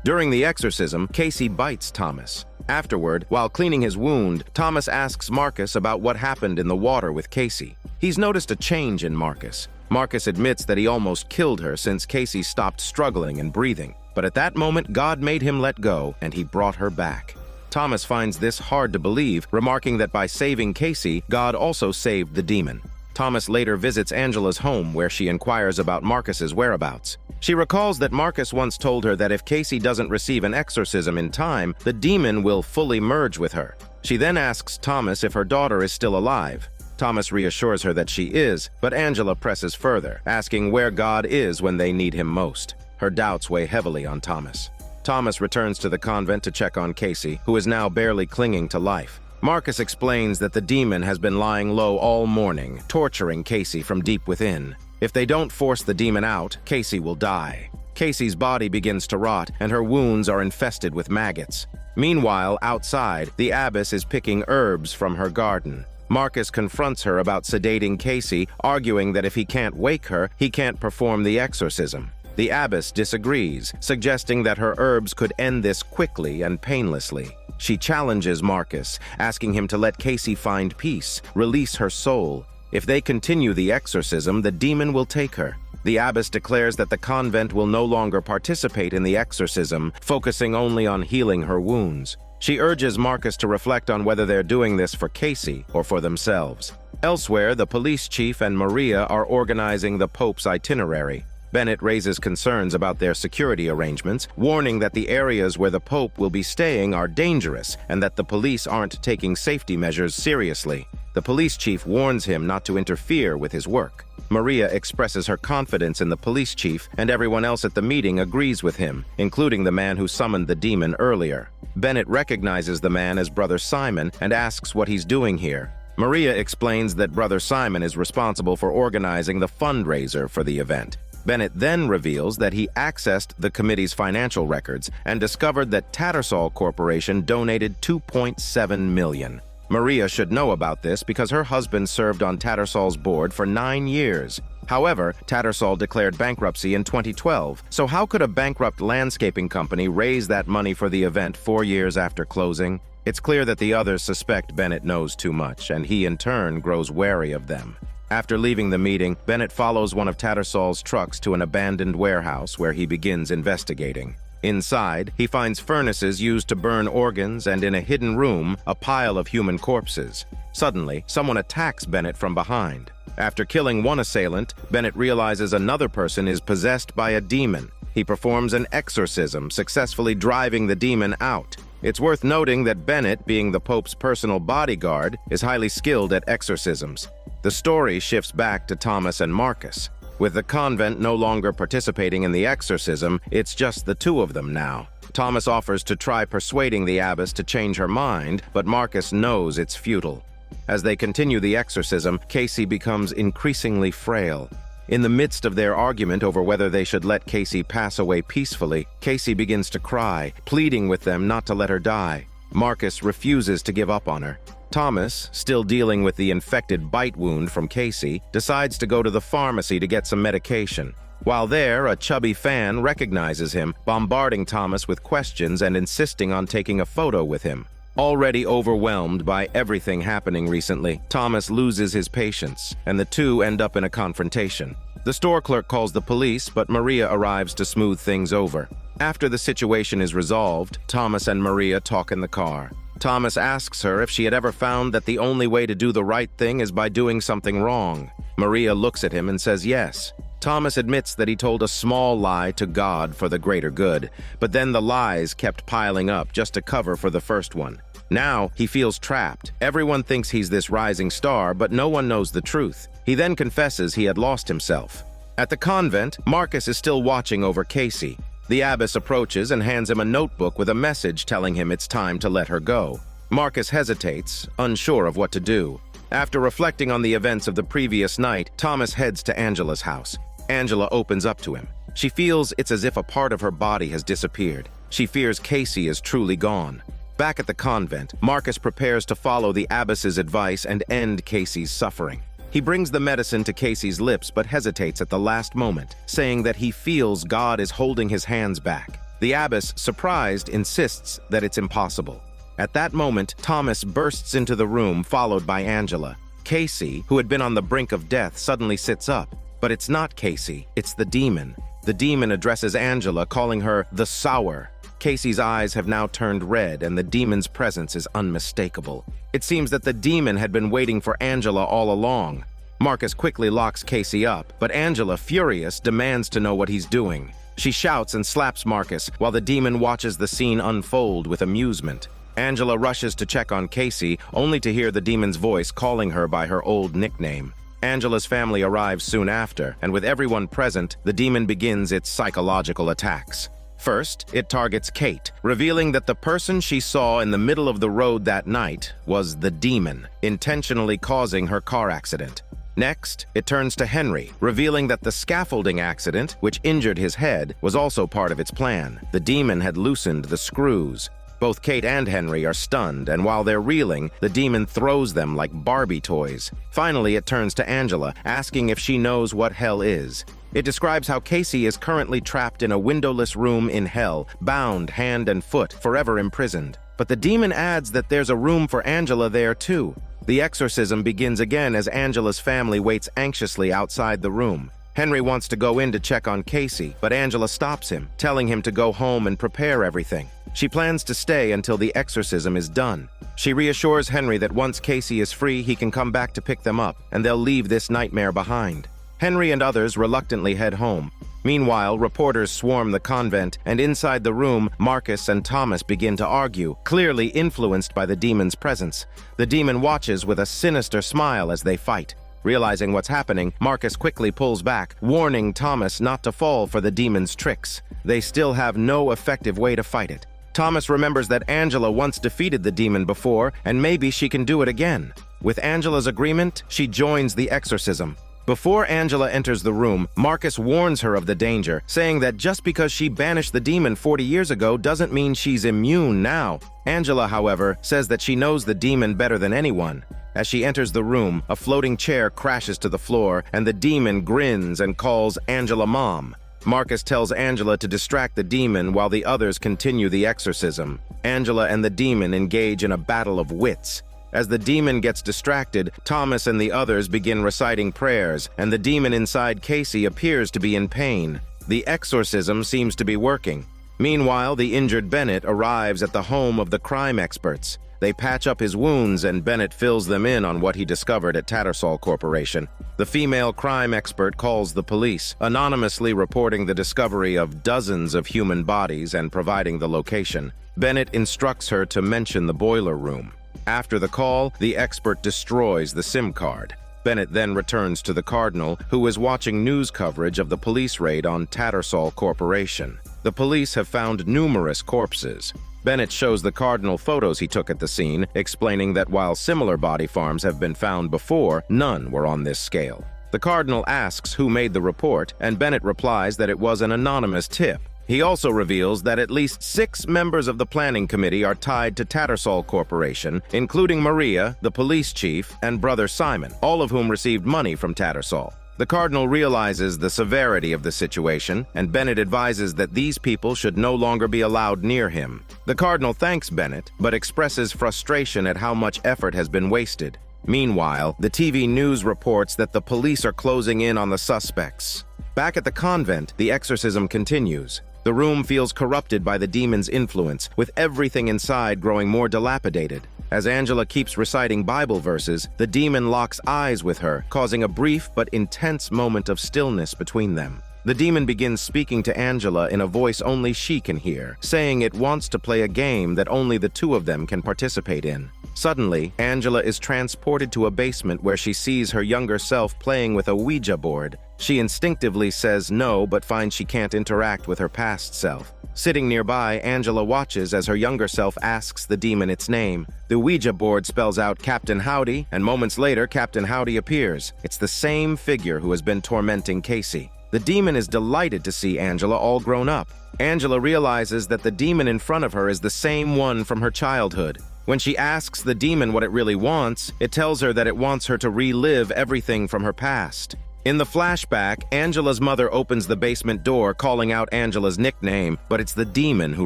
During the exorcism, Casey bites Thomas. Afterward, while cleaning his wound, Thomas asks Marcus about what happened in the water with Casey. He's noticed a change in Marcus. Marcus admits that he almost killed her since Casey stopped struggling and breathing. But at that moment, God made him let go, and he brought her back. Thomas finds this hard to believe, remarking that by saving Casey, God also saved the demon. Thomas later visits Angela's home, where she inquires about Marcus's whereabouts. She recalls that Marcus once told her that if Casey doesn't receive an exorcism in time, the demon will fully merge with her. She then asks Thomas if her daughter is still alive. Thomas reassures her that she is, but Angela presses further, asking where God is when they need him most. Her doubts weigh heavily on Thomas. Thomas returns to the convent to check on Casey, who is now barely clinging to life. Marcus explains that the demon has been lying low all morning, torturing Casey from deep within. If they don't force the demon out, Casey will die. Casey's body begins to rot, and her wounds are infested with maggots. Meanwhile, outside, the abbess is picking herbs from her garden. Marcus confronts her about sedating Casey, arguing that if he can't wake her, he can't perform the exorcism. The abbess disagrees, suggesting that her herbs could end this quickly and painlessly. She challenges Marcus, asking him to let Casey find peace, release her soul. If they continue the exorcism, the demon will take her. The abbess declares that the convent will no longer participate in the exorcism, focusing only on healing her wounds. She urges Marcus to reflect on whether they're doing this for Casey or for themselves. Elsewhere, the police chief and Maria are organizing the Pope's itinerary. Bennett raises concerns about their security arrangements, warning that the areas where the Pope will be staying are dangerous and that the police aren't taking safety measures seriously. The police chief warns him not to interfere with his work. Maria expresses her confidence in the police chief, and everyone else at the meeting agrees with him, including the man who summoned the demon earlier. Bennett recognizes the man as Brother Simon and asks what he's doing here. Maria explains that Brother Simon is responsible for organizing the fundraiser for the event. Bennett then reveals that he accessed the committee's financial records and discovered that Tattersall Corporation donated $2.7 million. Maria should know about this because her husband served on Tattersall's board for 9 years. However, Tattersall declared bankruptcy in 2012, so how could a bankrupt landscaping company raise that money for the event 4 years after closing? It's clear that the others suspect Bennett knows too much, and he in turn grows wary of them. After leaving the meeting, Bennett follows one of Tattersall's trucks to an abandoned warehouse where he begins investigating. Inside, he finds furnaces used to burn organs and in a hidden room, a pile of human corpses. Suddenly, someone attacks Bennett from behind. After killing one assailant, Bennett realizes another person is possessed by a demon. He performs an exorcism, successfully driving the demon out. It's worth noting that Bennett, being the Pope's personal bodyguard, is highly skilled at exorcisms. The story shifts back to Thomas and Marcus. With the convent no longer participating in the exorcism, it's just the two of them now. Thomas offers to try persuading the abbess to change her mind, but Marcus knows it's futile. As they continue the exorcism, Casey becomes increasingly frail. In the midst of their argument over whether they should let Casey pass away peacefully, Casey begins to cry, pleading with them not to let her die. Marcus refuses to give up on her. Thomas, still dealing with the infected bite wound from Casey, decides to go to the pharmacy to get some medication. While there, a chubby fan recognizes him, bombarding Thomas with questions and insisting on taking a photo with him. Already overwhelmed by everything happening recently, Thomas loses his patience, and the two end up in a confrontation. The store clerk calls the police, but Maria arrives to smooth things over. After the situation is resolved, Thomas and Maria talk in the car. Thomas asks her if she had ever found that the only way to do the right thing is by doing something wrong. Maria looks at him and says yes. Thomas admits that he told a small lie to God for the greater good, but then the lies kept piling up just to cover for the first one. Now he feels trapped. Everyone thinks he's this rising star, but no one knows the truth. He then confesses he had lost himself. At the convent, Marcus is still watching over Casey. The abbess approaches and hands him a notebook with a message telling him it's time to let her go. Marcus hesitates, unsure of what to do. After reflecting on the events of the previous night, Thomas heads to Angela's house. Angela opens up to him. She feels it's as if a part of her body has disappeared. She fears Casey is truly gone. Back at the convent, Marcus prepares to follow the abbess's advice and end Casey's suffering. He brings the medicine to Casey's lips but hesitates at the last moment, saying that he feels God is holding his hands back. The abbess, surprised, insists that it's impossible. At that moment, Thomas bursts into the room, followed by Angela. Casey, who had been on the brink of death, suddenly sits up. But it's not Casey, it's the demon. The demon addresses Angela, calling her the Sour. Casey's eyes have now turned red, and the demon's presence is unmistakable. It seems that the demon had been waiting for Angela all along. Marcus quickly locks Casey up, but Angela, furious, demands to know what he's doing. She shouts and slaps Marcus, while the demon watches the scene unfold with amusement. Angela rushes to check on Casey, only to hear the demon's voice calling her by her old nickname. Angela's family arrives soon after, and with everyone present, the demon begins its psychological attacks. First, it targets Kate, revealing that the person she saw in the middle of the road that night was the demon, intentionally causing her car accident. Next, it turns to Henry, revealing that the scaffolding accident, which injured his head, was also part of its plan. The demon had loosened the screws. Both Kate and Henry are stunned, and while they're reeling, the demon throws them like Barbie toys. Finally, it turns to Angela, asking if she knows what hell is. It describes how Casey is currently trapped in a windowless room in hell, bound hand and foot, forever imprisoned. But the demon adds that there's a room for Angela there too. The exorcism begins again as Angela's family waits anxiously outside the room. Henry wants to go in to check on Casey, but Angela stops him, telling him to go home and prepare everything. She plans to stay until the exorcism is done. She reassures Henry that once Casey is free, he can come back to pick them up, and they'll leave this nightmare behind. Henry and others reluctantly head home. Meanwhile, reporters swarm the convent, and inside the room, Marcus and Thomas begin to argue, clearly influenced by the demon's presence. The demon watches with a sinister smile as they fight. Realizing what's happening, Marcus quickly pulls back, warning Thomas not to fall for the demon's tricks. They still have no effective way to fight it. Thomas remembers that Angela once defeated the demon before, and maybe she can do it again. With Angela's agreement, she joins the exorcism. Before Angela enters the room, Marcus warns her of the danger, saying that just because she banished the demon 40 years ago doesn't mean she's immune now. Angela, however, says that she knows the demon better than anyone. As she enters the room, a floating chair crashes to the floor, and the demon grins and calls Angela Mom. Marcus tells Angela to distract the demon while the others continue the exorcism. Angela and the demon engage in a battle of wits. As the demon gets distracted, Thomas and the others begin reciting prayers, and the demon inside Casey appears to be in pain. The exorcism seems to be working. Meanwhile, the injured Bennett arrives at the home of the crime experts. They patch up his wounds, and Bennett fills them in on what he discovered at Tattersall Corporation. The female crime expert calls the police, anonymously reporting the discovery of dozens of human bodies and providing the location. Bennett instructs her to mention the boiler room. After the call, the expert destroys the SIM card. Bennett then returns to the Cardinal, who is watching news coverage of the police raid on Tattersall Corporation. The police have found numerous corpses. Bennett shows the Cardinal photos he took at the scene, explaining that while similar body farms have been found before, none were on this scale. The Cardinal asks who made the report, and Bennett replies that it was an anonymous tip. He also reveals that at least 6 members of the planning committee are tied to Tattersall Corporation, including Maria, the police chief, and brother Simon, all of whom received money from Tattersall. The Cardinal realizes the severity of the situation, and Bennett advises that these people should no longer be allowed near him. The Cardinal thanks Bennett, but expresses frustration at how much effort has been wasted. Meanwhile, the TV news reports that the police are closing in on the suspects. Back at the convent, the exorcism continues. The room feels corrupted by the demon's influence, with everything inside growing more dilapidated. As Angela keeps reciting Bible verses, the demon locks eyes with her, causing a brief but intense moment of stillness between them. The demon begins speaking to Angela in a voice only she can hear, saying it wants to play a game that only the two of them can participate in. Suddenly, Angela is transported to a basement where she sees her younger self playing with a Ouija board. She instinctively says no, but finds she can't interact with her past self. Sitting nearby, Angela watches as her younger self asks the demon its name. The Ouija board spells out Captain Howdy, and moments later, Captain Howdy appears. It's the same figure who has been tormenting Casey. The demon is delighted to see Angela all grown up. Angela realizes that the demon in front of her is the same one from her childhood. When she asks the demon what it really wants, it tells her that it wants her to relive everything from her past. In the flashback, Angela's mother opens the basement door, calling out Angela's nickname, but it's the demon who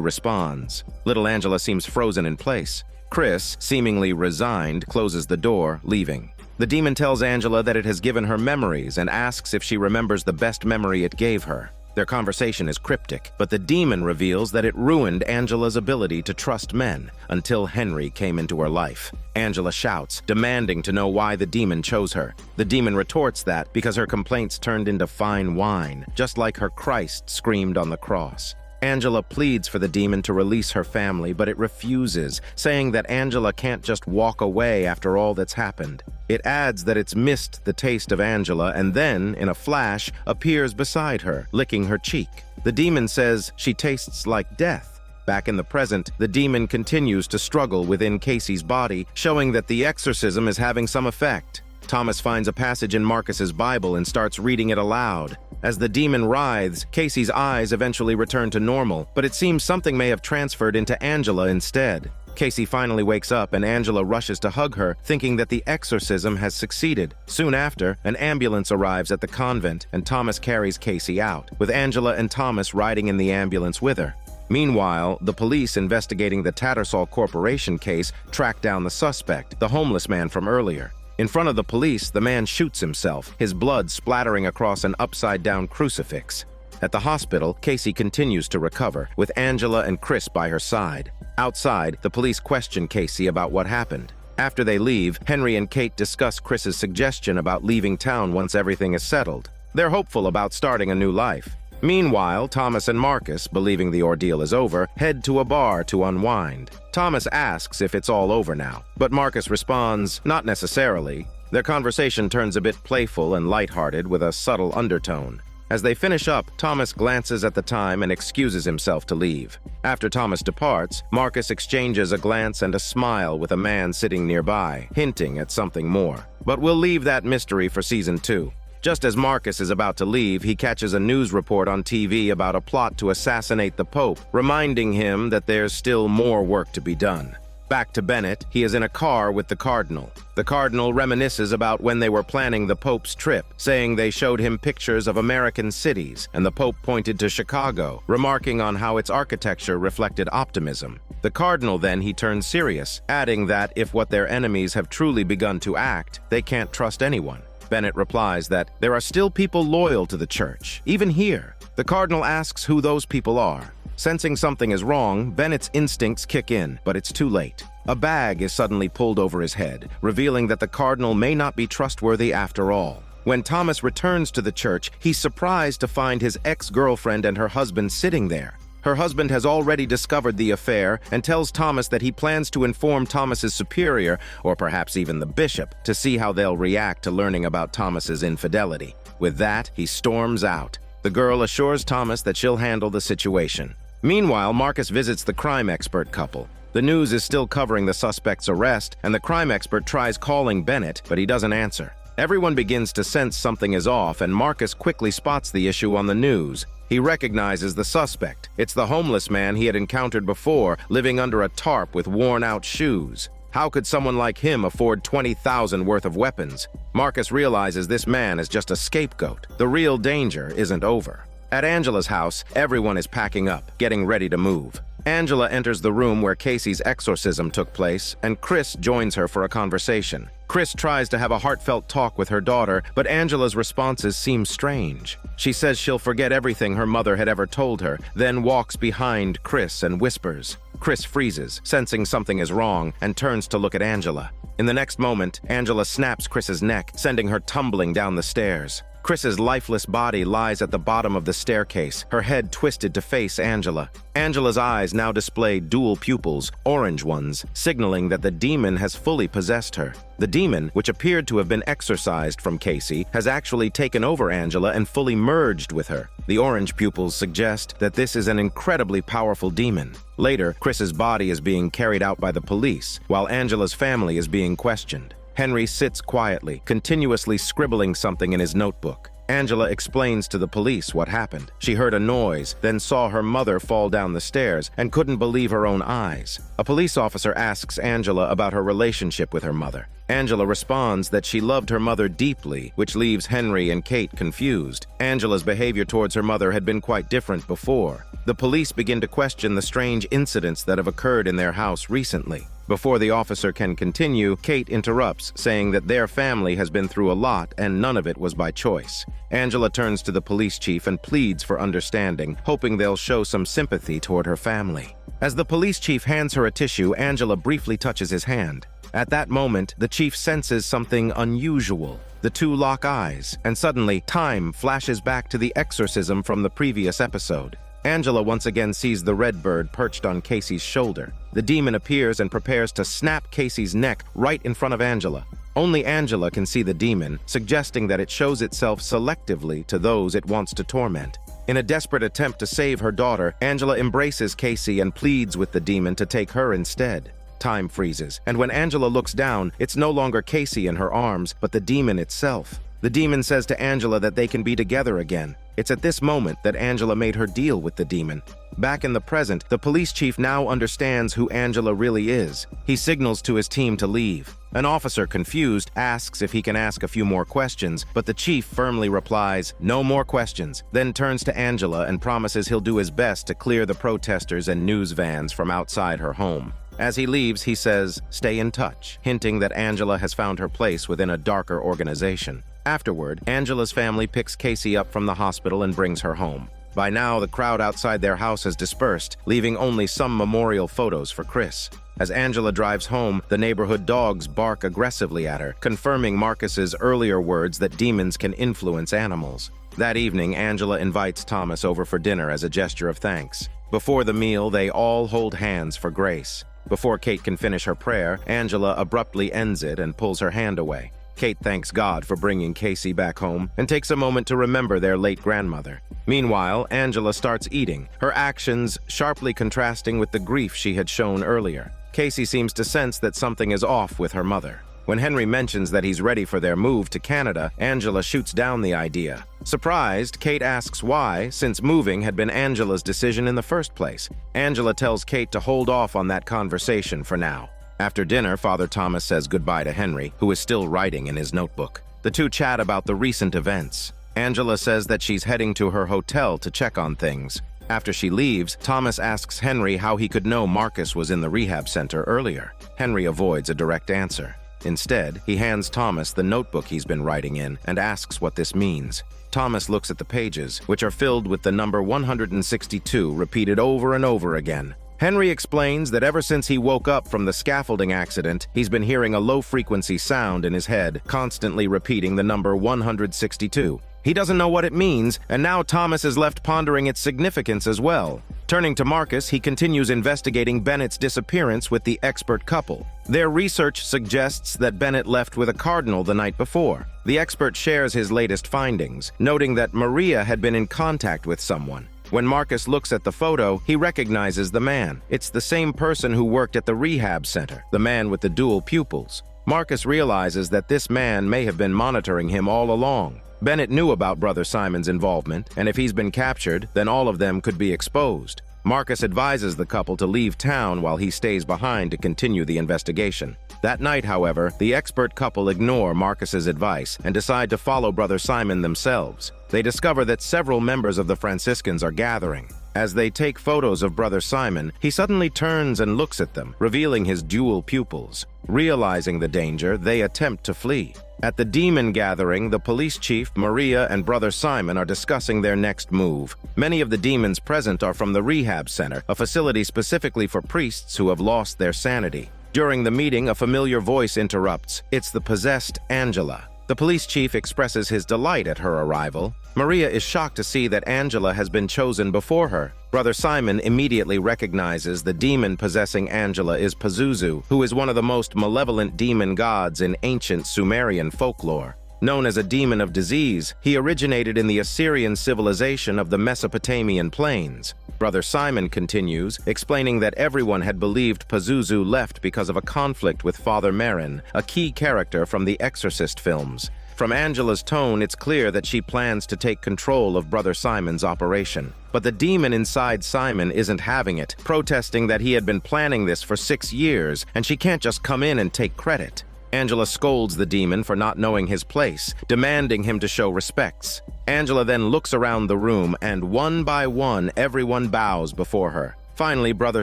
responds. Little Angela seems frozen in place. Chris, seemingly resigned, closes the door, leaving. The demon tells Angela that it has given her memories and asks if she remembers the best memory it gave her. Their conversation is cryptic, but the demon reveals that it ruined Angela's ability to trust men until Henry came into her life. Angela shouts, demanding to know why the demon chose her. The demon retorts that because her complaints turned into fine wine, just like her Christ screamed on the cross. Angela pleads for the demon to release her family, but it refuses, saying that Angela can't just walk away after all that's happened. It adds that it's missed the taste of Angela and then, in a flash, appears beside her, licking her cheek. The demon says she tastes like death. Back in the present, the demon continues to struggle within Casey's body, showing that the exorcism is having some effect. Thomas finds a passage in Marcus's Bible and starts reading it aloud. As the demon writhes, Casey's eyes eventually return to normal, but it seems something may have transferred into Angela instead. Casey finally wakes up and Angela rushes to hug her, thinking that the exorcism has succeeded. Soon after, an ambulance arrives at the convent and Thomas carries Casey out, with Angela and Thomas riding in the ambulance with her. Meanwhile, the police investigating the Tattersall Corporation case track down the suspect, the homeless man from earlier. In front of the police, the man shoots himself, his blood splattering across an upside-down crucifix. At the hospital, Casey continues to recover, with Angela and Chris by her side. Outside, the police question Casey about what happened. After they leave, Henry and Kate discuss Chris's suggestion about leaving town once everything is settled. They're hopeful about starting a new life. Meanwhile, Thomas and Marcus, believing the ordeal is over, head to a bar to unwind. Thomas asks if it's all over now, but Marcus responds, not necessarily. Their conversation turns a bit playful and lighthearted with a subtle undertone. As they finish up, Thomas glances at the time and excuses himself to leave. After Thomas departs, Marcus exchanges a glance and a smile with a man sitting nearby, hinting at something more. But we'll leave that mystery for Season 2. Just as Marcus is about to leave, he catches a news report on TV about a plot to assassinate the Pope, reminding him that there's still more work to be done. Back to Bennett, he is in a car with the Cardinal. The Cardinal reminisces about when they were planning the Pope's trip, saying they showed him pictures of American cities, and the Pope pointed to Chicago, remarking on how its architecture reflected optimism. The Cardinal then he turns serious, adding that if what their enemies have truly begun to act, they can't trust anyone. Bennett replies that there are still people loyal to the church, even here. The Cardinal asks who those people are. Sensing something is wrong, Bennett's instincts kick in, but it's too late. A bag is suddenly pulled over his head, revealing that the Cardinal may not be trustworthy after all. When Thomas returns to the church, he's surprised to find his ex-girlfriend and her husband sitting there. Her husband has already discovered the affair and tells Thomas that he plans to inform Thomas's superior, or perhaps even the bishop, to see how they'll react to learning about Thomas's infidelity. With that, he storms out. The girl assures Thomas that she'll handle the situation. Meanwhile, Marcus visits the crime expert couple. The news is still covering the suspect's arrest, and the crime expert tries calling Bennett, but he doesn't answer. Everyone begins to sense something is off, and Marcus quickly spots the issue on the news. He recognizes the suspect. It's the homeless man he had encountered before, living under a tarp with worn-out shoes. How could someone like him afford $20,000 worth of weapons? Marcus realizes this man is just a scapegoat. The real danger isn't over. At Angela's house, everyone is packing up, getting ready to move. Angela enters the room where Casey's exorcism took place, and Chris joins her for a conversation. Chris tries to have a heartfelt talk with her daughter, but Angela's responses seem strange. She says she'll forget everything her mother had ever told her, then walks behind Chris and whispers. Chris freezes, sensing something is wrong, and turns to look at Angela. In the next moment, Angela snaps Chris's neck, sending her tumbling down the stairs. Chris's lifeless body lies at the bottom of the staircase, her head twisted to face Angela. Angela's eyes now display dual pupils, orange ones, signaling that the demon has fully possessed her. The demon, which appeared to have been exorcised from Casey, has actually taken over Angela and fully merged with her. The orange pupils suggest that this is an incredibly powerful demon. Later, Chris's body is being carried out by the police, while Angela's family is being questioned. Henry sits quietly, continuously scribbling something in his notebook. Angela explains to the police what happened. She heard a noise, then saw her mother fall down the stairs and couldn't believe her own eyes. A police officer asks Angela about her relationship with her mother. Angela responds that she loved her mother deeply, which leaves Henry and Kate confused. Angela's behavior towards her mother had been quite different before. The police begin to question the strange incidents that have occurred in their house recently. Before the officer can continue, Kate interrupts, saying that their family has been through a lot and none of it was by choice. Angela turns to the police chief and pleads for understanding, hoping they'll show some sympathy toward her family. As the police chief hands her a tissue, Angela briefly touches his hand. At that moment, the chief senses something unusual. The two lock eyes, and suddenly, time flashes back to the exorcism from the previous episode. Angela once again sees the red bird perched on Casey's shoulder. The demon appears and prepares to snap Casey's neck right in front of Angela. Only Angela can see the demon, suggesting that it shows itself selectively to those it wants to torment. In a desperate attempt to save her daughter, Angela embraces Casey and pleads with the demon to take her instead. Time freezes, and when Angela looks down, it's no longer Casey in her arms, but the demon itself. The demon says to Angela that they can be together again. It's at this moment that Angela made her deal with the demon. Back in the present, the police chief now understands who Angela really is. He signals to his team to leave. An officer, confused, asks if he can ask a few more questions, but the chief firmly replies, "No more questions," then turns to Angela and promises he'll do his best to clear the protesters and news vans from outside her home. As he leaves, he says, "Stay in touch," hinting that Angela has found her place within a darker organization. Afterward, Angela's family picks Casey up from the hospital and brings her home. By now, the crowd outside their house has dispersed, leaving only some memorial photos for Chris. As Angela drives home, the neighborhood dogs bark aggressively at her, confirming Marcus's earlier words that demons can influence animals. That evening, Angela invites Thomas over for dinner as a gesture of thanks. Before the meal, they all hold hands for grace. Before Kate can finish her prayer, Angela abruptly ends it and pulls her hand away. Kate thanks God for bringing Casey back home and takes a moment to remember their late grandmother. Meanwhile, Angela starts eating, her actions sharply contrasting with the grief she had shown earlier. Casey seems to sense that something is off with her mother. When Henry mentions that he's ready for their move to Canada, Angela shoots down the idea. Surprised, Kate asks why, since moving had been Angela's decision in the first place. Angela tells Kate to hold off on that conversation for now. After dinner, Father Thomas says goodbye to Henry, who is still writing in his notebook. The two chat about the recent events. Angela says that she's heading to her hotel to check on things. After she leaves, Thomas asks Henry how he could know Marcus was in the rehab center earlier. Henry avoids a direct answer. Instead, he hands Thomas the notebook he's been writing in and asks what this means. Thomas looks at the pages, which are filled with the number 162 repeated over and over again. Henry explains that ever since he woke up from the scaffolding accident, he's been hearing a low-frequency sound in his head, constantly repeating the number 162. He doesn't know what it means, and now Thomas is left pondering its significance as well. Turning to Marcus, he continues investigating Bennett's disappearance with the expert couple. Their research suggests that Bennett left with a cardinal the night before. The expert shares his latest findings, noting that Maria had been in contact with someone. When Marcus looks at the photo, he recognizes the man. It's the same person who worked at the rehab center, the man with the dual pupils. Marcus realizes that this man may have been monitoring him all along. Bennett knew about Brother Simon's involvement, and if he's been captured, then all of them could be exposed. Marcus advises the couple to leave town while he stays behind to continue the investigation. That night, however, the expert couple ignore Marcus's advice and decide to follow Brother Simon themselves. They discover that several members of the Franciscans are gathering. As they take photos of Brother Simon, he suddenly turns and looks at them, revealing his dual pupils. Realizing the danger, they attempt to flee. At the demon gathering, the police chief, Maria, and Brother Simon are discussing their next move. Many of the demons present are from the rehab center, a facility specifically for priests who have lost their sanity. During the meeting, a familiar voice interrupts. It's the possessed Angela. The police chief expresses his delight at her arrival. Maria is shocked to see that Angela has been chosen before her. Brother Simon immediately recognizes the demon possessing Angela is Pazuzu, who is one of the most malevolent demon gods in ancient Sumerian folklore. Known as a demon of disease, he originated in the Assyrian civilization of the Mesopotamian plains. Brother Simon continues, explaining that everyone had believed Pazuzu left because of a conflict with Father Merrin, a key character from the Exorcist films. From Angela's tone, it's clear that she plans to take control of Brother Simon's operation. But the demon inside Simon isn't having it, protesting that he had been planning this for 6 years, and she can't just come in and take credit. Angela scolds the demon for not knowing his place, demanding him to show respects. Angela then looks around the room, and one by one, everyone bows before her. Finally, Brother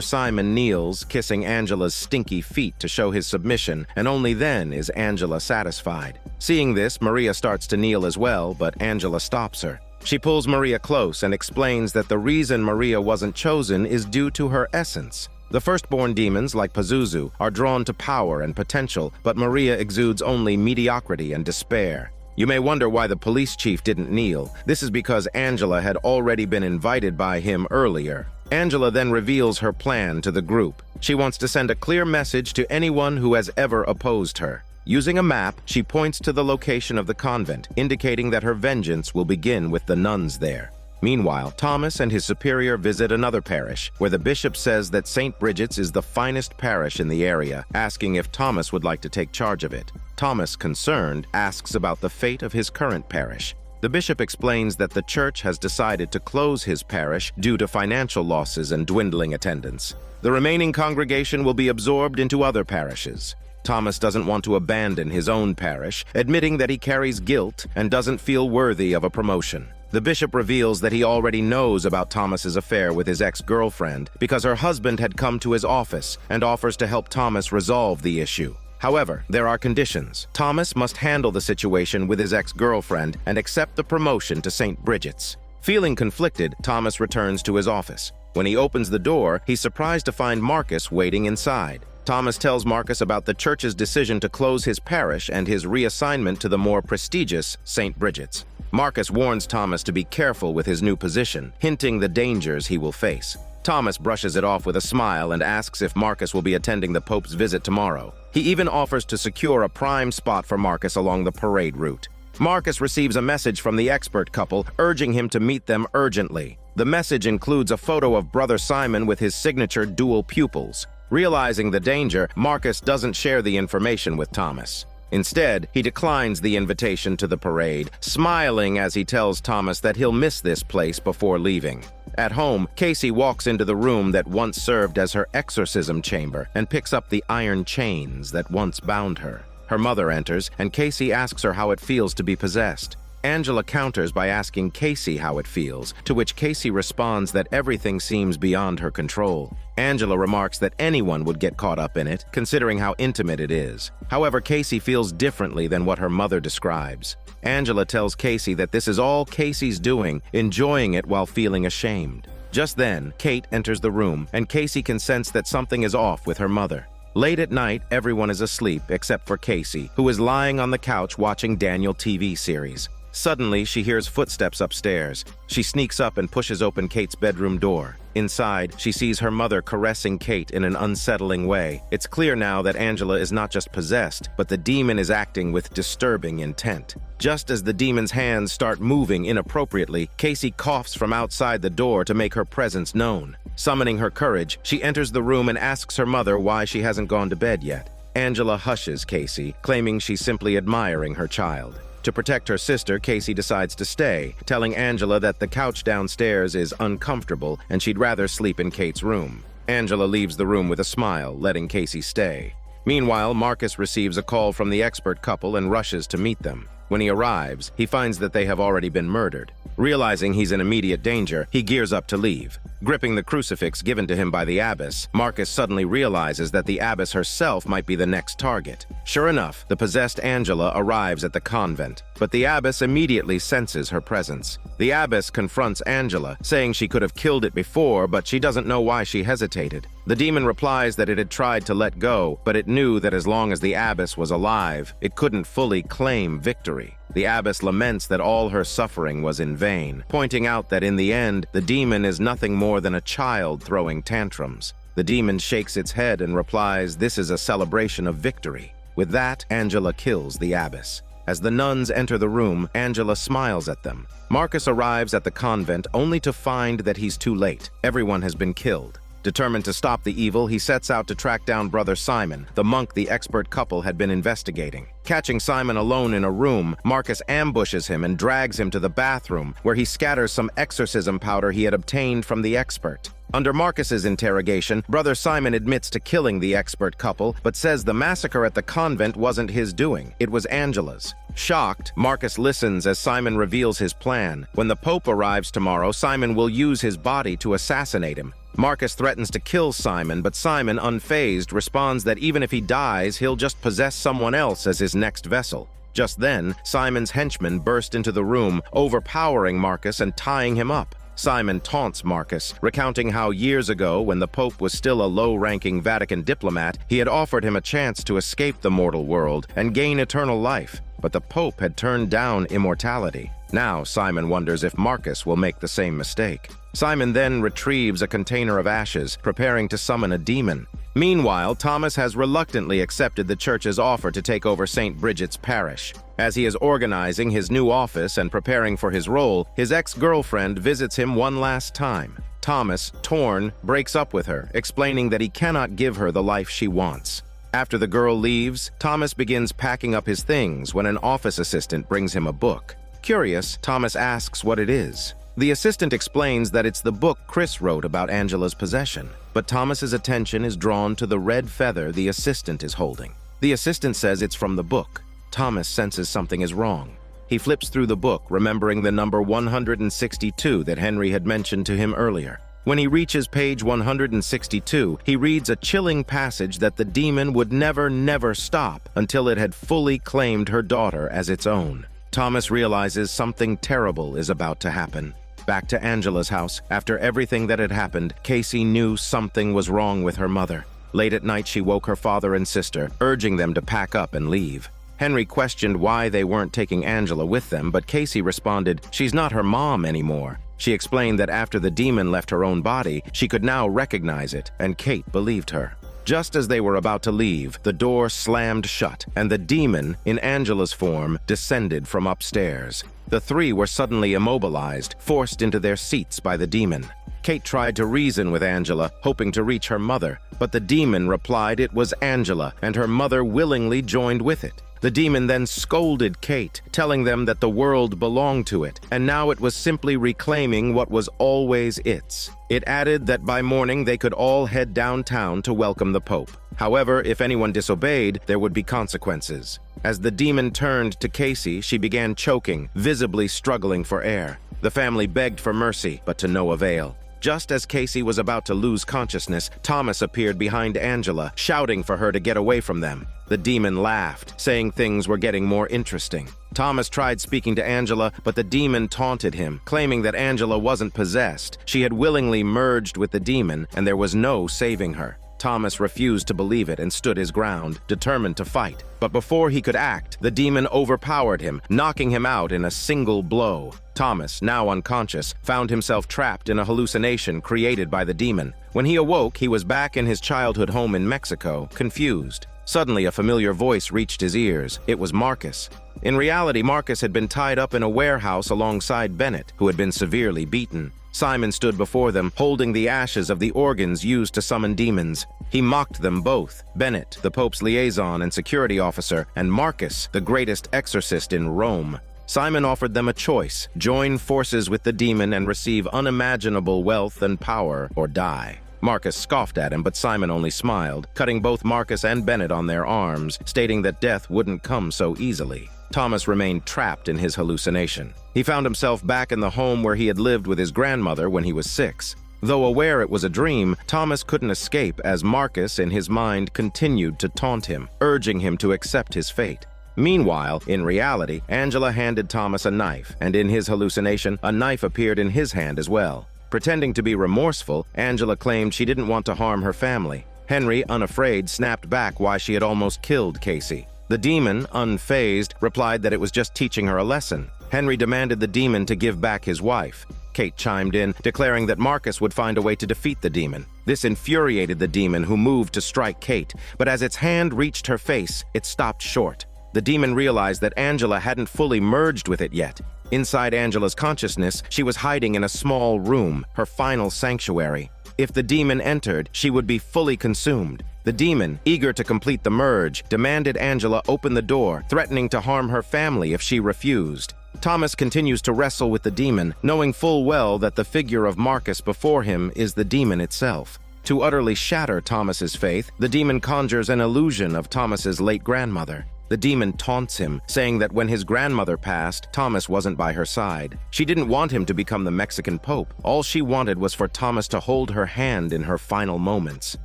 Simon kneels, kissing Angela's stinky feet to show his submission, and only then is Angela satisfied. Seeing this, Maria starts to kneel as well, but Angela stops her. She pulls Maria close and explains that the reason Maria wasn't chosen is due to her essence. The firstborn demons, like Pazuzu, are drawn to power and potential, but Maria exudes only mediocrity and despair. You may wonder why the police chief didn't kneel. This is because Angela had already been invited by him earlier. Angela then reveals her plan to the group. She wants to send a clear message to anyone who has ever opposed her. Using a map, she points to the location of the convent, indicating that her vengeance will begin with the nuns there. Meanwhile, Thomas and his superior visit another parish, where the bishop says that St. Bridget's is the finest parish in the area, asking if Thomas would like to take charge of it. Thomas, concerned, asks about the fate of his current parish. The bishop explains that the church has decided to close his parish due to financial losses and dwindling attendance. The remaining congregation will be absorbed into other parishes. Thomas doesn't want to abandon his own parish, admitting that he carries guilt and doesn't feel worthy of a promotion. The bishop reveals that he already knows about Thomas's affair with his ex-girlfriend because her husband had come to his office and offers to help Thomas resolve the issue. However, there are conditions. Thomas must handle the situation with his ex-girlfriend and accept the promotion to St. Bridget's. Feeling conflicted, Thomas returns to his office. When he opens the door, he's surprised to find Marcus waiting inside. Thomas tells Marcus about the church's decision to close his parish and his reassignment to the more prestigious St. Bridget's. Marcus warns Thomas to be careful with his new position, hinting the dangers he will face. Thomas brushes it off with a smile and asks if Marcus will be attending the Pope's visit tomorrow. He even offers to secure a prime spot for Marcus along the parade route. Marcus receives a message from the expert couple, urging him to meet them urgently. The message includes a photo of Brother Simon with his signature dual pupils. Realizing the danger, Marcus doesn't share the information with Thomas. Instead, he declines the invitation to the parade, smiling as he tells Thomas that he'll miss this place before leaving. At home, Casey walks into the room that once served as her exorcism chamber and picks up the iron chains that once bound her. Her mother enters, and Casey asks her how it feels to be possessed. Angela counters by asking Casey how it feels, to which Casey responds that everything seems beyond her control. Angela remarks that anyone would get caught up in it, considering how intimate it is. However, Casey feels differently than what her mother describes. Angela tells Casey that this is all Casey's doing, enjoying it while feeling ashamed. Just then, Kate enters the room, and Casey can sense that something is off with her mother. Late at night, everyone is asleep except for Casey, who is lying on the couch watching Daniel TV series. Suddenly, she hears footsteps upstairs. She sneaks up and pushes open Kate's bedroom door. Inside, she sees her mother caressing Kate in an unsettling way. It's clear now that Angela is not just possessed, but the demon is acting with disturbing intent. Just as the demon's hands start moving inappropriately, Casey coughs from outside the door to make her presence known. Summoning her courage, she enters the room and asks her mother why she hasn't gone to bed yet. Angela hushes Casey, claiming she's simply admiring her child. To protect her sister, Casey decides to stay, telling Angela that the couch downstairs is uncomfortable and she'd rather sleep in Kate's room. Angela leaves the room with a smile, letting Casey stay. Meanwhile, Marcus receives a call from the expert couple and rushes to meet them. When he arrives, he finds that they have already been murdered. Realizing he's in immediate danger, he gears up to leave. Gripping the crucifix given to him by the abbess, Marcus suddenly realizes that the abbess herself might be the next target. Sure enough, the possessed Angela arrives at the convent, but the abbess immediately senses her presence. The abbess confronts Angela, saying she could have killed it before, but she doesn't know why she hesitated. The demon replies that it had tried to let go, but it knew that as long as the abbess was alive, it couldn't fully claim victory. The abbess laments that all her suffering was in vain, pointing out that in the end, the demon is nothing more than a child throwing tantrums. The demon shakes its head and replies this is a celebration of victory. With that, Angela kills the abbess. As the nuns enter the room, Angela smiles at them. Marcus arrives at the convent only to find that he's too late. Everyone has been killed. Determined to stop the evil, he sets out to track down Brother Simon, the monk the expert couple had been investigating. Catching Simon alone in a room, Marcus ambushes him and drags him to the bathroom, where he scatters some exorcism powder he had obtained from the expert. Under Marcus's interrogation, Brother Simon admits to killing the expert couple, but says the massacre at the convent wasn't his doing, it was Angela's. Shocked, Marcus listens as Simon reveals his plan. When the Pope arrives tomorrow, Simon will use his body to assassinate him. Marcus threatens to kill Simon, but Simon, unfazed, responds that even if he dies, he'll just possess someone else as his next vessel. Just then, Simon's henchmen burst into the room, overpowering Marcus and tying him up. Simon taunts Marcus, recounting how years ago, when the Pope was still a low-ranking Vatican diplomat, he had offered him a chance to escape the mortal world and gain eternal life, but the Pope had turned down immortality. Now, Simon wonders if Marcus will make the same mistake. Simon then retrieves a container of ashes, preparing to summon a demon. Meanwhile, Thomas has reluctantly accepted the church's offer to take over St. Bridget's parish. As he is organizing his new office and preparing for his role, his ex-girlfriend visits him one last time. Thomas, torn, breaks up with her, explaining that he cannot give her the life she wants. After the girl leaves, Thomas begins packing up his things when an office assistant brings him a book. Curious, Thomas asks what it is. The assistant explains that it's the book Chris wrote about Angela's possession, but Thomas's attention is drawn to the red feather the assistant is holding. The assistant says it's from the book. Thomas senses something is wrong. He flips through the book, remembering the number 162 that Henry had mentioned to him earlier. When he reaches page 162, he reads a chilling passage that the demon would never stop until it had fully claimed her daughter as its own. Thomas realizes something terrible is about to happen. Back to Angela's house, after everything that had happened, Casey knew something was wrong with her mother. Late at night, she woke her father and sister, urging them to pack up and leave. Henry questioned why they weren't taking Angela with them, but Casey responded, she's not her mom anymore. She explained that after the demon left her own body, she could now recognize it, and Kate believed her. Just as they were about to leave, the door slammed shut, and the demon, in Angela's form, descended from upstairs. The three were suddenly immobilized, forced into their seats by the demon. Kate tried to reason with Angela, hoping to reach her mother, but the demon replied it was Angela, and her mother willingly joined with it. The demon then scolded Kate, telling them that the world belonged to it, and now it was simply reclaiming what was always its. It added that by morning they could all head downtown to welcome the Pope. However, if anyone disobeyed, there would be consequences. As the demon turned to Casey, she began choking, visibly struggling for air. The family begged for mercy, but to no avail. Just as Casey was about to lose consciousness, Thomas appeared behind Angela, shouting for her to get away from them. The demon laughed, saying things were getting more interesting. Thomas tried speaking to Angela, but the demon taunted him, claiming that Angela wasn't possessed. She had willingly merged with the demon, and there was no saving her. Thomas refused to believe it and stood his ground, determined to fight. But before he could act, the demon overpowered him, knocking him out in a single blow. Thomas, now unconscious, found himself trapped in a hallucination created by the demon. When he awoke, he was back in his childhood home in Mexico, confused. Suddenly, a familiar voice reached his ears. It was Marcus. In reality, Marcus had been tied up in a warehouse alongside Bennett, who had been severely beaten. Simon stood before them, holding the ashes of the organs used to summon demons. He mocked them both, Bennett, the Pope's liaison and security officer, and Marcus, the greatest exorcist in Rome. Simon offered them a choice: join forces with the demon and receive unimaginable wealth and power, or die. Marcus scoffed at him, but Simon only smiled, cutting both Marcus and Bennett on their arms, stating that death wouldn't come so easily. Thomas remained trapped in his hallucination. He found himself back in the home where he had lived with his grandmother when he was 6. Though aware it was a dream, Thomas couldn't escape as Marcus, in his mind, continued to taunt him, urging him to accept his fate. Meanwhile, in reality, Angela handed Thomas a knife, and in his hallucination, a knife appeared in his hand as well. Pretending to be remorseful, Angela claimed she didn't want to harm her family. Henry, unafraid, snapped back why she had almost killed Casey. The demon, unfazed, replied that it was just teaching her a lesson. Henry demanded the demon to give back his wife. Kate chimed in, declaring that Marcus would find a way to defeat the demon. This infuriated the demon, who moved to strike Kate, but as its hand reached her face, it stopped short. The demon realized that Angela hadn't fully merged with it yet. Inside Angela's consciousness, she was hiding in a small room, her final sanctuary. If the demon entered, she would be fully consumed. The demon, eager to complete the merge, demanded Angela open the door, threatening to harm her family if she refused. Thomas continues to wrestle with the demon, knowing full well that the figure of Marcus before him is the demon itself. To utterly shatter Thomas's faith, the demon conjures an illusion of Thomas's late grandmother. The demon taunts him, saying that when his grandmother passed, Thomas wasn't by her side. She didn't want him to become the Mexican Pope. All she wanted was for Thomas to hold her hand in her final moments.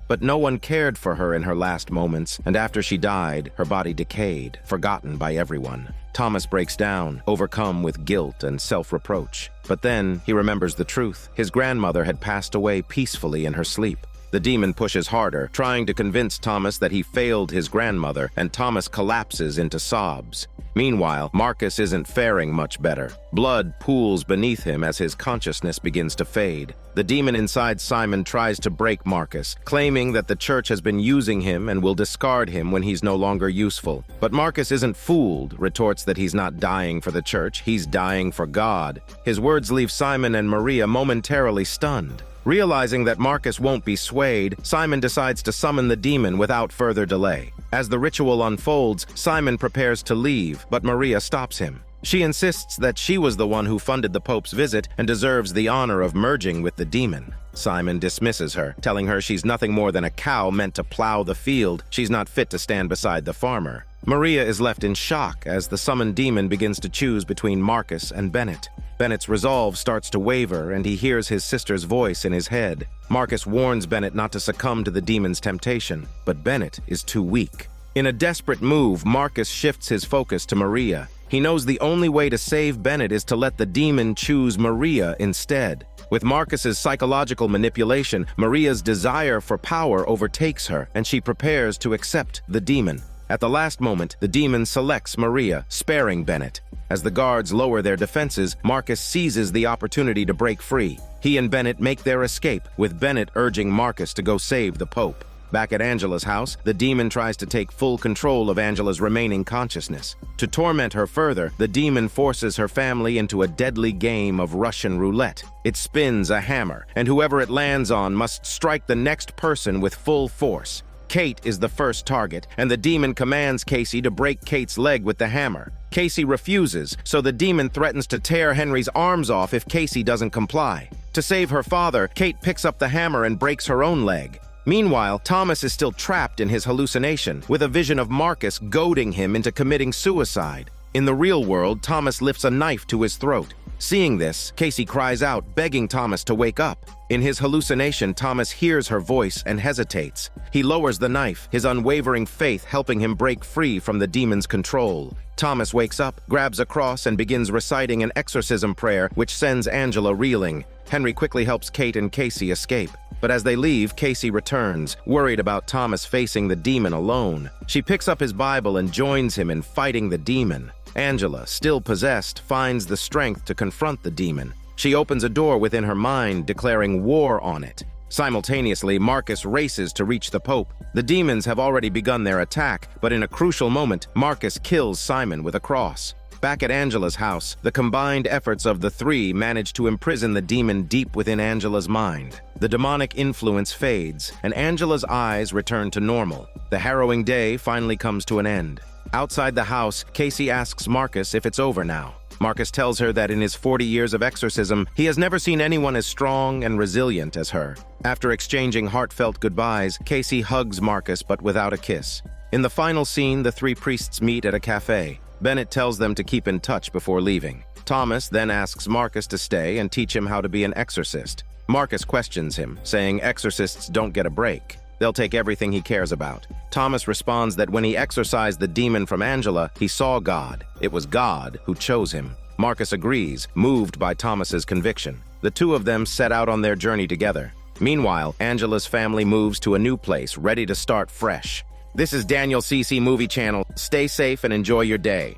But no one cared for her in her last moments, and after she died, her body decayed, forgotten by everyone. Thomas breaks down, overcome with guilt and self-reproach. But then he remembers the truth. His grandmother had passed away peacefully in her sleep. The demon pushes harder, trying to convince Thomas that he failed his grandmother, and Thomas collapses into sobs. Meanwhile, Marcus isn't faring much better. Blood pools beneath him as his consciousness begins to fade. The demon inside Simon tries to break Marcus, claiming that the church has been using him and will discard him when he's no longer useful. But Marcus isn't fooled, retorts that he's not dying for the church, he's dying for God. His words leave Simon and Maria momentarily stunned. Realizing that Marcus won't be swayed, Simon decides to summon the demon without further delay. As the ritual unfolds, Simon prepares to leave, but Maria stops him. She insists that she was the one who funded the Pope's visit and deserves the honor of merging with the demon. Simon dismisses her, telling her she's nothing more than a cow meant to plow the field. She's not fit to stand beside the farmer. Maria is left in shock as the summoned demon begins to choose between Marcus and Bennett. Bennett's resolve starts to waver, and he hears his sister's voice in his head. Marcus warns Bennett not to succumb to the demon's temptation, but Bennett is too weak. In a desperate move, Marcus shifts his focus to Maria. He knows the only way to save Bennett is to let the demon choose Maria instead. With Marcus's psychological manipulation, Maria's desire for power overtakes her, and she prepares to accept the demon. At the last moment, the demon selects Maria, sparing Bennett. As the guards lower their defenses, Marcus seizes the opportunity to break free. He and Bennett make their escape, with Bennett urging Marcus to go save the Pope. Back at Angela's house, the demon tries to take full control of Angela's remaining consciousness. To torment her further, the demon forces her family into a deadly game of Russian roulette. It spins a hammer, and whoever it lands on must strike the next person with full force. Kate is the first target, and the demon commands Casey to break Kate's leg with the hammer. Casey refuses, so the demon threatens to tear Henry's arms off if Casey doesn't comply. To save her father, Kate picks up the hammer and breaks her own leg. Meanwhile, Thomas is still trapped in his hallucination, with a vision of Marcus goading him into committing suicide. In the real world, Thomas lifts a knife to his throat. Seeing this, Casey cries out, begging Thomas to wake up. In his hallucination, Thomas hears her voice and hesitates. He lowers the knife, his unwavering faith helping him break free from the demon's control. Thomas wakes up, grabs a cross, and begins reciting an exorcism prayer, which sends Angela reeling. Henry quickly helps Kate and Casey escape. But as they leave, Casey returns, worried about Thomas facing the demon alone. She picks up his Bible and joins him in fighting the demon. Angela, still possessed, finds the strength to confront the demon. She opens a door within her mind, declaring war on it. Simultaneously, Marcus races to reach the Pope. The demons have already begun their attack, but in a crucial moment, Marcus kills Simon with a cross. Back at Angela's house, the combined efforts of the three manage to imprison the demon deep within Angela's mind. The demonic influence fades, and Angela's eyes return to normal. The harrowing day finally comes to an end. Outside the house, Casey asks Marcus if it's over now. Marcus tells her that in his 40 years of exorcism, he has never seen anyone as strong and resilient as her. After exchanging heartfelt goodbyes, Casey hugs Marcus but without a kiss. In the final scene, the three priests meet at a cafe. Bennett tells them to keep in touch before leaving. Thomas then asks Marcus to stay and teach him how to be an exorcist. Marcus questions him, saying exorcists don't get a break. They'll take everything he cares about. Thomas responds that when he exorcised the demon from Angela, he saw God. It was God who chose him. Marcus agrees, moved by Thomas's conviction. The two of them set out on their journey together. Meanwhile, Angela's family moves to a new place, ready to start fresh. This is Daniel CC Movie Channel. Stay safe and enjoy your day.